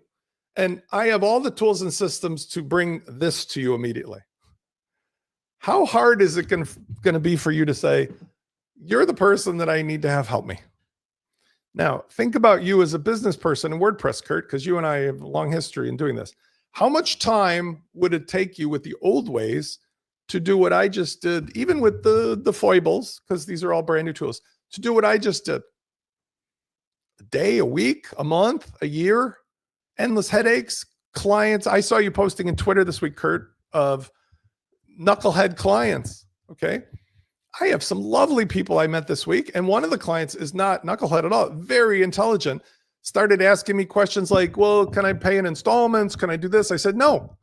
[SPEAKER 2] and I have all the tools and systems to bring this to you immediately. How hard is it going to be for you to say, you're the person that I need to have help me? Now, think about you as a business person in WordPress, Kurt, because you and I have a long history in doing this. How much time would it take you with the old ways to do what I just did, even with the foibles, because these are all brand new tools, to do what I just did? A day, a week, a month, a year, endless headaches, clients. I saw you posting in Twitter this week, Kurt, of knucklehead clients. Okay. I have some lovely people I met this week, and one of the clients is not knucklehead at all, very intelligent, started asking me questions like, well, can I pay in installments? Can I do this? I said, no,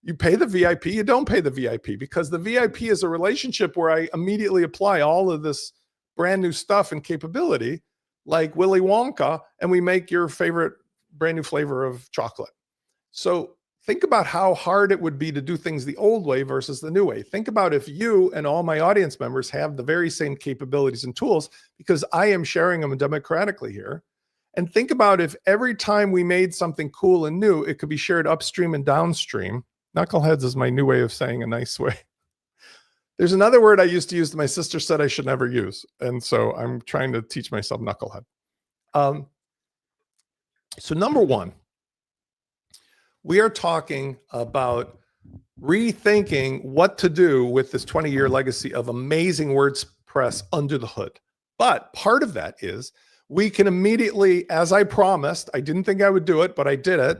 [SPEAKER 2] you pay the VIP, you don't pay the VIP, because the VIP is a relationship where I immediately apply all of this brand new stuff and capability like Willy Wonka, and we make your favorite brand new flavor of chocolate. So think about how hard it would be to do things the old way versus the new way. Think about if you and all my audience members have the very same capabilities and tools, because I am sharing them democratically here. And think about if every time we made something cool and new, it could be shared upstream and downstream. Knuckleheads is my new way of saying a nice way. There's another word I used to use that my sister said I should never use. And so I'm trying to teach myself knucklehead. So number one, We are talking about rethinking what to do with this 20-year legacy of amazing WordPress under the hood. But part of that is we can immediately, as I promised, I didn't think I would do it, but I did it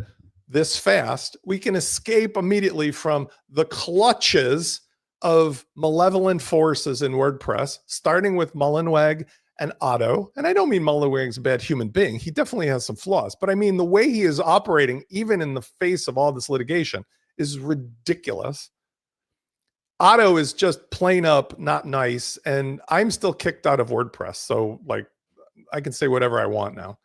[SPEAKER 2] this fast. We can escape immediately from the clutches of malevolent forces in WordPress, starting with Mullenweg and Otto. And I don't mean Mullenweg's a bad human being. He definitely has some flaws, but I mean the way he is operating, even in the face of all this litigation, is ridiculous. Otto is just plain up not nice, and I'm still kicked out of WordPress. So like, I can say whatever I want now.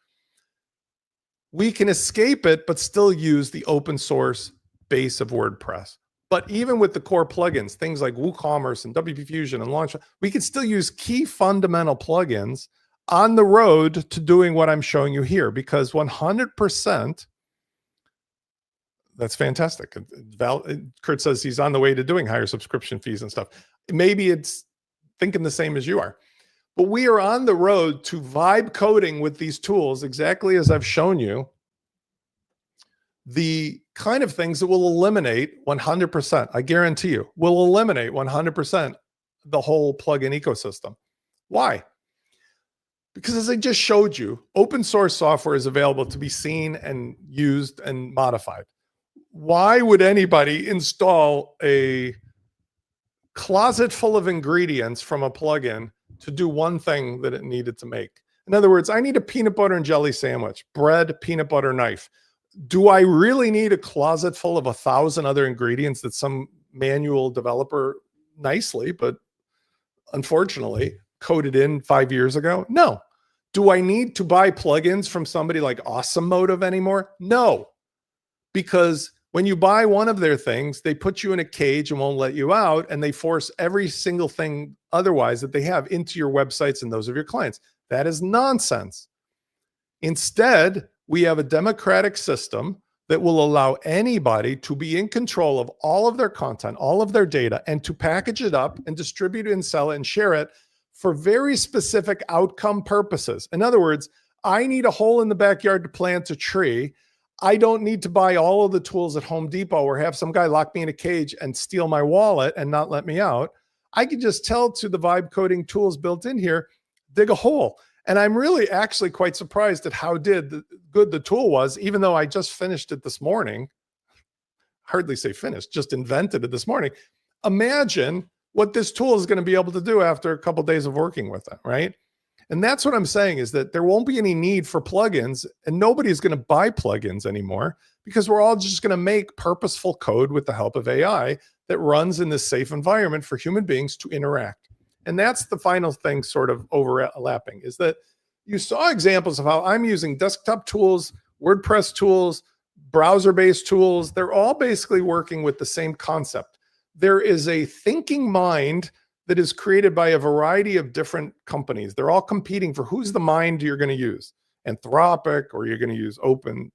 [SPEAKER 2] We can escape it, but still use the open source base of WordPress. But even with the core plugins, things like WooCommerce and WP Fusion and Launch, we can still use key fundamental plugins on the road to doing what I'm showing you here, because 100%, that's fantastic. Kurt says he's on the way to doing higher subscription fees and stuff. Maybe it's thinking the same as you are. But we are on the road to vibe coding with these tools, exactly as I've shown you, the kind of things that will eliminate 100%, I guarantee you, will eliminate 100% the whole plugin ecosystem. Why? Because as I just showed you, open source software is available to be seen and used and modified. Why would anybody install a closet full of ingredients from a plugin to do one thing that it needed to make? In other words, I need a peanut butter and jelly sandwich, bread, peanut butter, knife. Do I really need a closet full of 1,000 other ingredients that some manual developer nicely, but unfortunately coded in 5 years ago? No. Do I need to buy plugins from somebody like Awesome Motive anymore? No. Because when you buy one of their things, they put you in a cage and won't let you out, and they force every single thing otherwise that they have into your websites and those of your clients. That is nonsense. Instead, we have a democratic system that will allow anybody to be in control of all of their content, all of their data, and to package it up and distribute it and sell it and share it for very specific outcome purposes. In other words, I need a hole in the backyard to plant a tree. I don't need to buy all of the tools at Home Depot or have some guy lock me in a cage and steal my wallet and not let me out. I can just tell to the vibe coding tools built in here, dig a hole. And I'm really actually quite surprised at how good the tool was, even though I just finished it this morning. Hardly say finished, just invented it this morning. Imagine what this tool is going to be able to do after a couple of days of working with it, right? And that's what I'm saying, is that there won't be any need for plugins, and nobody's going to buy plugins anymore, because we're all just going to make purposeful code with the help of AI that runs in this safe environment for human beings to interact. And that's the final thing sort of overlapping, is that you saw examples of how I'm using desktop tools, WordPress tools, browser-based tools. They're all basically working with the same concept. There is a thinking mind that is created by a variety of different companies. They're all competing for who's the mind you're going to use. Anthropic, or you're going to use OpenAI,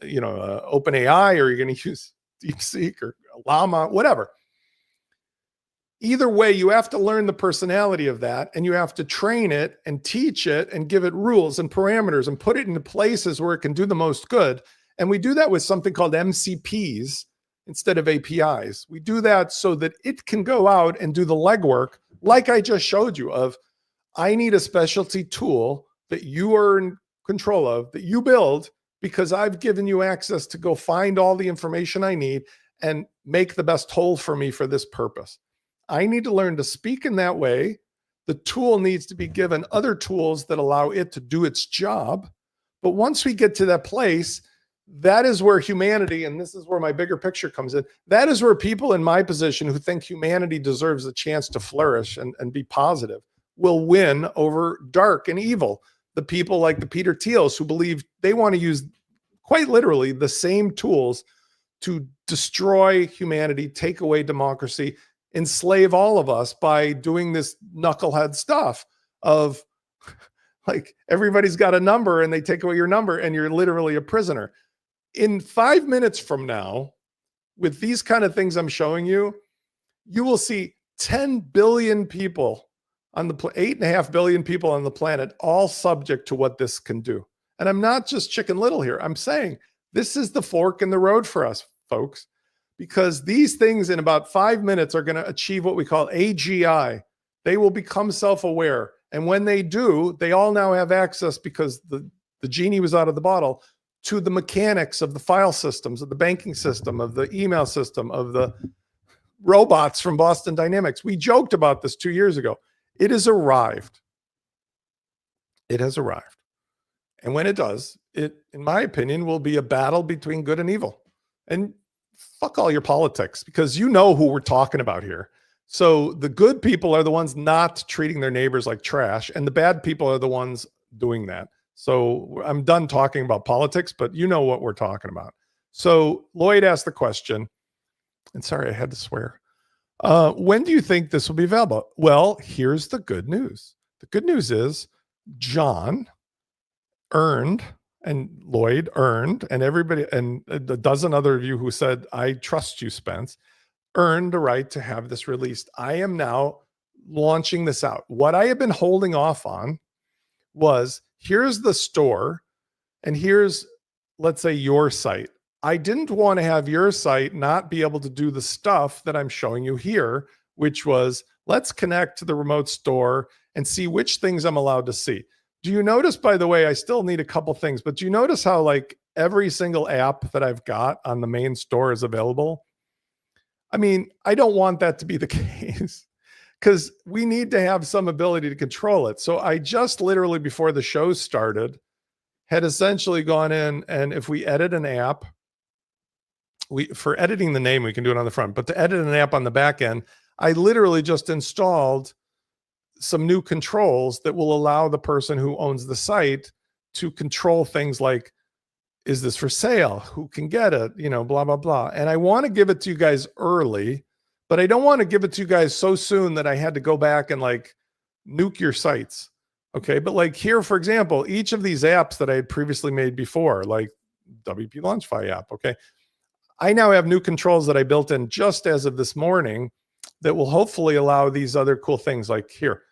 [SPEAKER 2] or you're going to use DeepSeek or Llama, whatever. Either way, you have to learn the personality of that, and you have to train it and teach it and give it rules and parameters and put it into places where it can do the most good. And we do that with something called MCPs instead of APIs. We do that so that it can go out and do the legwork, like I just showed you, of I need a specialty tool that you are in control of, that you build, because I've given you access to go find all the information I need and make the best tool for me for this purpose. I need to learn to speak in that way. The tool needs to be given other tools that allow it to do its job. But once we get to that place, that is where humanity, and this is where my bigger picture comes in, that is where people in my position who think humanity deserves a chance to flourish and be positive will win over dark and evil. The people like the Peter Thiels who believe they want to use quite literally the same tools to destroy humanity, take away democracy, enslave all of us by doing this knucklehead stuff of like everybody's got a number and they take away your number and you're literally a prisoner. In 5 minutes from now, with these kind of things I'm showing you, you will see 10 billion people on the 8.5 billion people on the planet, all subject to what this can do. And I'm not just Chicken Little here. I'm saying This is the fork in the road for us, folks, because these things in about 5 minutes are going to achieve what we call AGI. They will become self-aware. And when they do, they all now have access, because the genie was out of the bottle, to the mechanics of the file systems, of the banking system, of the email system, of the robots from Boston Dynamics. We joked about this 2 years ago. It has arrived. It has arrived. And when it does, it, in my opinion, will be a battle between good and evil. And fuck all your politics, because you know who we're talking about here. So the good people are the ones not treating their neighbors like trash, and the bad people are the ones doing that. So I'm done talking about politics, but you know what we're talking about. So Lloyd asked the question, and sorry, I had to swear. When do you think this will be available? Well, here's the good news. The good news is John earned, and Lloyd earned, and everybody, and a dozen other of you who said, I trust you, Spence, earned the right to have this released. I am now launching this out. What I have been holding off on was, here's the store, and here's, let's say, your site. I didn't want to have your site not be able to do the stuff that I'm showing you here, which was, let's connect to the remote store and see which things I'm allowed to see. Do you notice, by the way, I still need a couple things, but do you notice how like every single app that I've got on the main store is available? I mean, I don't want that to be the case, because we need to have some ability to control it. So I just literally, before the show started, had essentially gone in, and if we edit an app, for editing the name, we can do it on the front, but to edit an app on the back end, I literally just installed some new controls that will allow the person who owns the site to control things like, is this for sale? Who can get it? You know, blah, blah, blah. And I want to give it to you guys early, but I don't want to give it to you guys so soon that I had to go back and like nuke your sites. Okay. But like here, for example, each of these apps that I had previously made before, like MinuteLaunch Ai app. Okay. I now have new controls that I built in just as of this morning that will hopefully allow these other cool things, like here,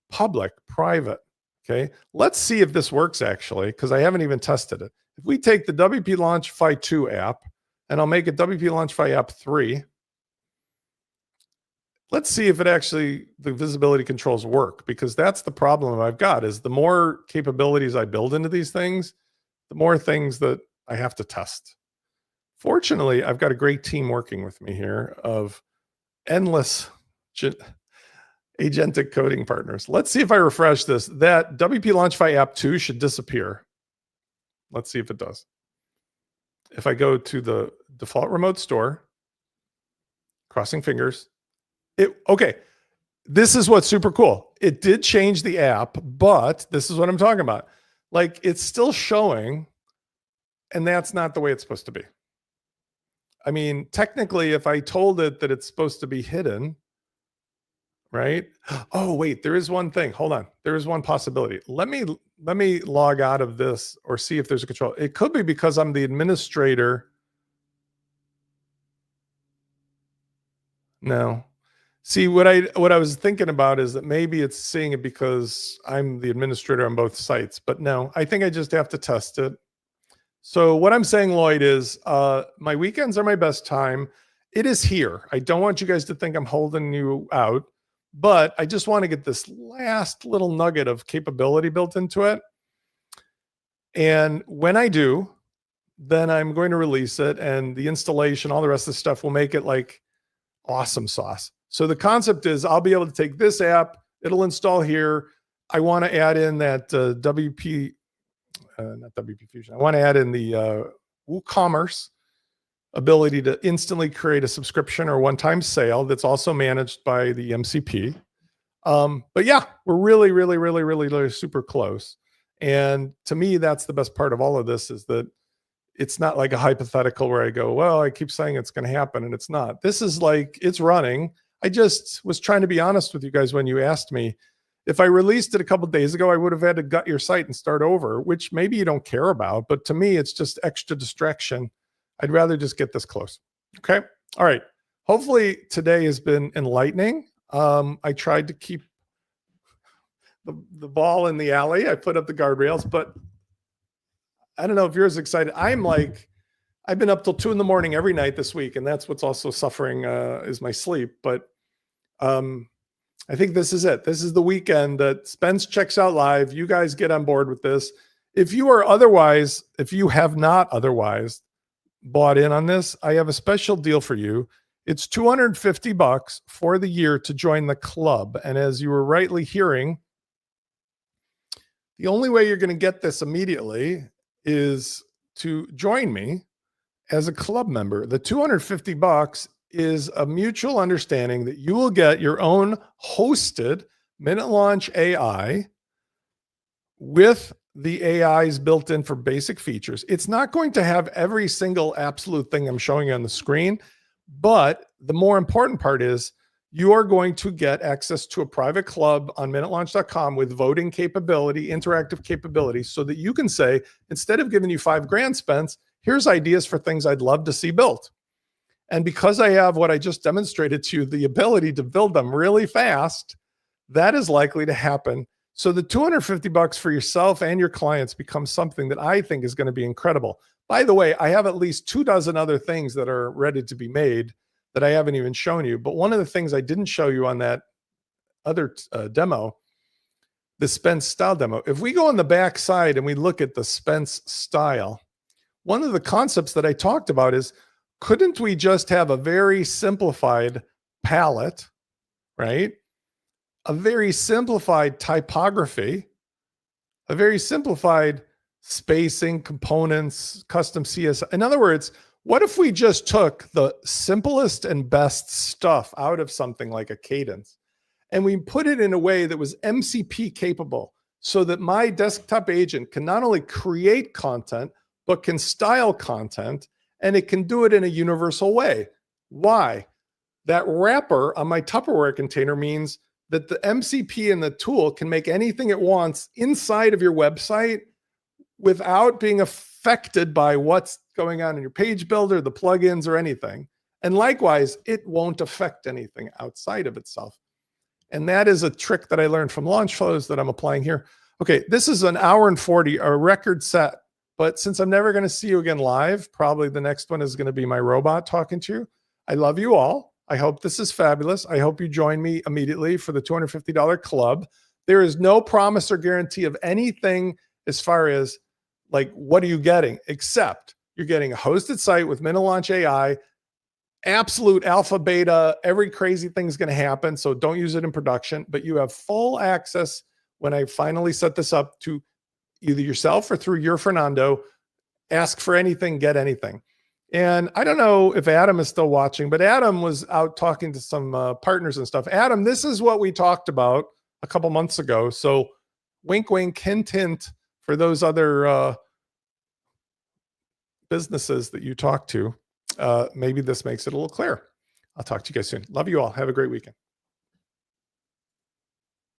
[SPEAKER 2] public, private. Okay. Let's see if this works actually, because I haven't even tested it. If we take the MinuteLaunch Ai 2 app, and I'll make it MinuteLaunch Ai app 3, let's see if it actually, the visibility controls work, because that's the problem I've got, is the more capabilities I build into these things, the more things that I have to test. Fortunately, I've got a great team working with me here of endless agentic coding partners. Let's see if I refresh this. That MinuteLaunch Ai app 2 should disappear. Let's see if it does. If I go to the default remote store, crossing fingers, okay. This is what's super cool. It did change the app, but this is what I'm talking about. Like, it's still showing, and that's not the way it's supposed to be. I mean, technically, if I told it that it's supposed to be hidden, right? Oh, wait, there is one thing. Hold on. There is one possibility. Let me log out of this or see if there's a control. It could be because I'm the administrator. No. See, what I was thinking about is that maybe it's seeing it because I'm the administrator on both sites, but no, I think I just have to test it. So what I'm saying, Lloyd, is my weekends are my best time. It is here. I don't want you guys to think I'm holding you out, but I just want to get this last little nugget of capability built into it. And when I do, then I'm going to release it, and the installation, all the rest of the stuff will make it like awesome sauce. So the concept is I'll be able to take this app, it'll install here. I want to add in that not WP Fusion. I want to add in the WooCommerce ability to instantly create a subscription or one-time sale that's also managed by the MCP. But yeah, we're really super close. And to me, that's the best part of all of this, is that it's not like a hypothetical where I go, well, I keep saying it's going to happen and it's not. This is like, it's running. I just was trying to be honest with you guys when you asked me. If I released it a couple of days ago, I would have had to gut your site and start over, which maybe you don't care about, but to me, it's just extra distraction. I'd rather just get this close. Okay. All right. Hopefully today has been enlightening. I tried to keep the ball in the alley. I put up the guardrails, but I don't know if you're as excited. I'm like, I've been up till 2 a.m. every night this week, and that's what's also suffering is my sleep. But I think this is it. This is the weekend that Spence checks out live. You guys get on board with this. If you have not otherwise bought in on this, I have a special deal for you. It's $250 for the year to join the club. And as you were rightly hearing, the only way you're going to get this immediately is to join me as a club member. The $250 is a mutual understanding that you will get your own hosted MinuteLaunch AI with the AIs built in for basic features. It's not going to have every single absolute thing I'm showing you on the screen, but the more important part is you are going to get access to a private club on MinuteLaunch.com with voting capability, interactive capability, so that you can say, instead of giving you $5,000, Spence, here's ideas for things I'd love to see built. And because I have what I just demonstrated to you, the ability to build them really fast, that is likely to happen. So the $250 for yourself and your clients becomes something that I think is going to be incredible. By the way, I have at least 24 other things that are ready to be made that I haven't even shown you. But one of the things I didn't show you on that other demo, the Spence style demo, if we go on the back side and we look at the Spence style, one of the concepts that I talked about is, couldn't we just have a very simplified palette, right? A very simplified typography, a very simplified spacing, components, custom CS. In other words, what if we just took the simplest and best stuff out of something like a Cadence and we put it in a way that was MCP capable, so that my desktop agent can not only create content, but can style content, and it can do it in a universal way. Why? That wrapper on my Tupperware container means that the MCP and the tool can make anything it wants inside of your website without being affected by what's going on in your page builder, the plugins, or anything. And likewise, it won't affect anything outside of itself. And that is a trick that I learned from Launch Flows that I'm applying here. Okay, this is an hour and 40, a record set. But since I'm never going to see you again live, probably the next one is going to be my robot talking to you. I love you all. I hope this is fabulous. I hope you join me immediately for the $250 club. There is no promise or guarantee of anything as far as like, what are you getting? Except you're getting a hosted site with MinuteLaunch AI, absolute alpha, beta, every crazy thing's going to happen. So don't use it in production, but you have full access when I finally set this up to either yourself or through your Fernando, ask for anything, get anything. And I don't know if Adam is still watching, but Adam was out talking to some partners and stuff. Adam, this is what we talked about a couple months ago. So wink, wink, hint, hint for those other businesses that you talk to. Maybe this makes it a little clearer. I'll talk to you guys soon. Love you all. Have a great weekend.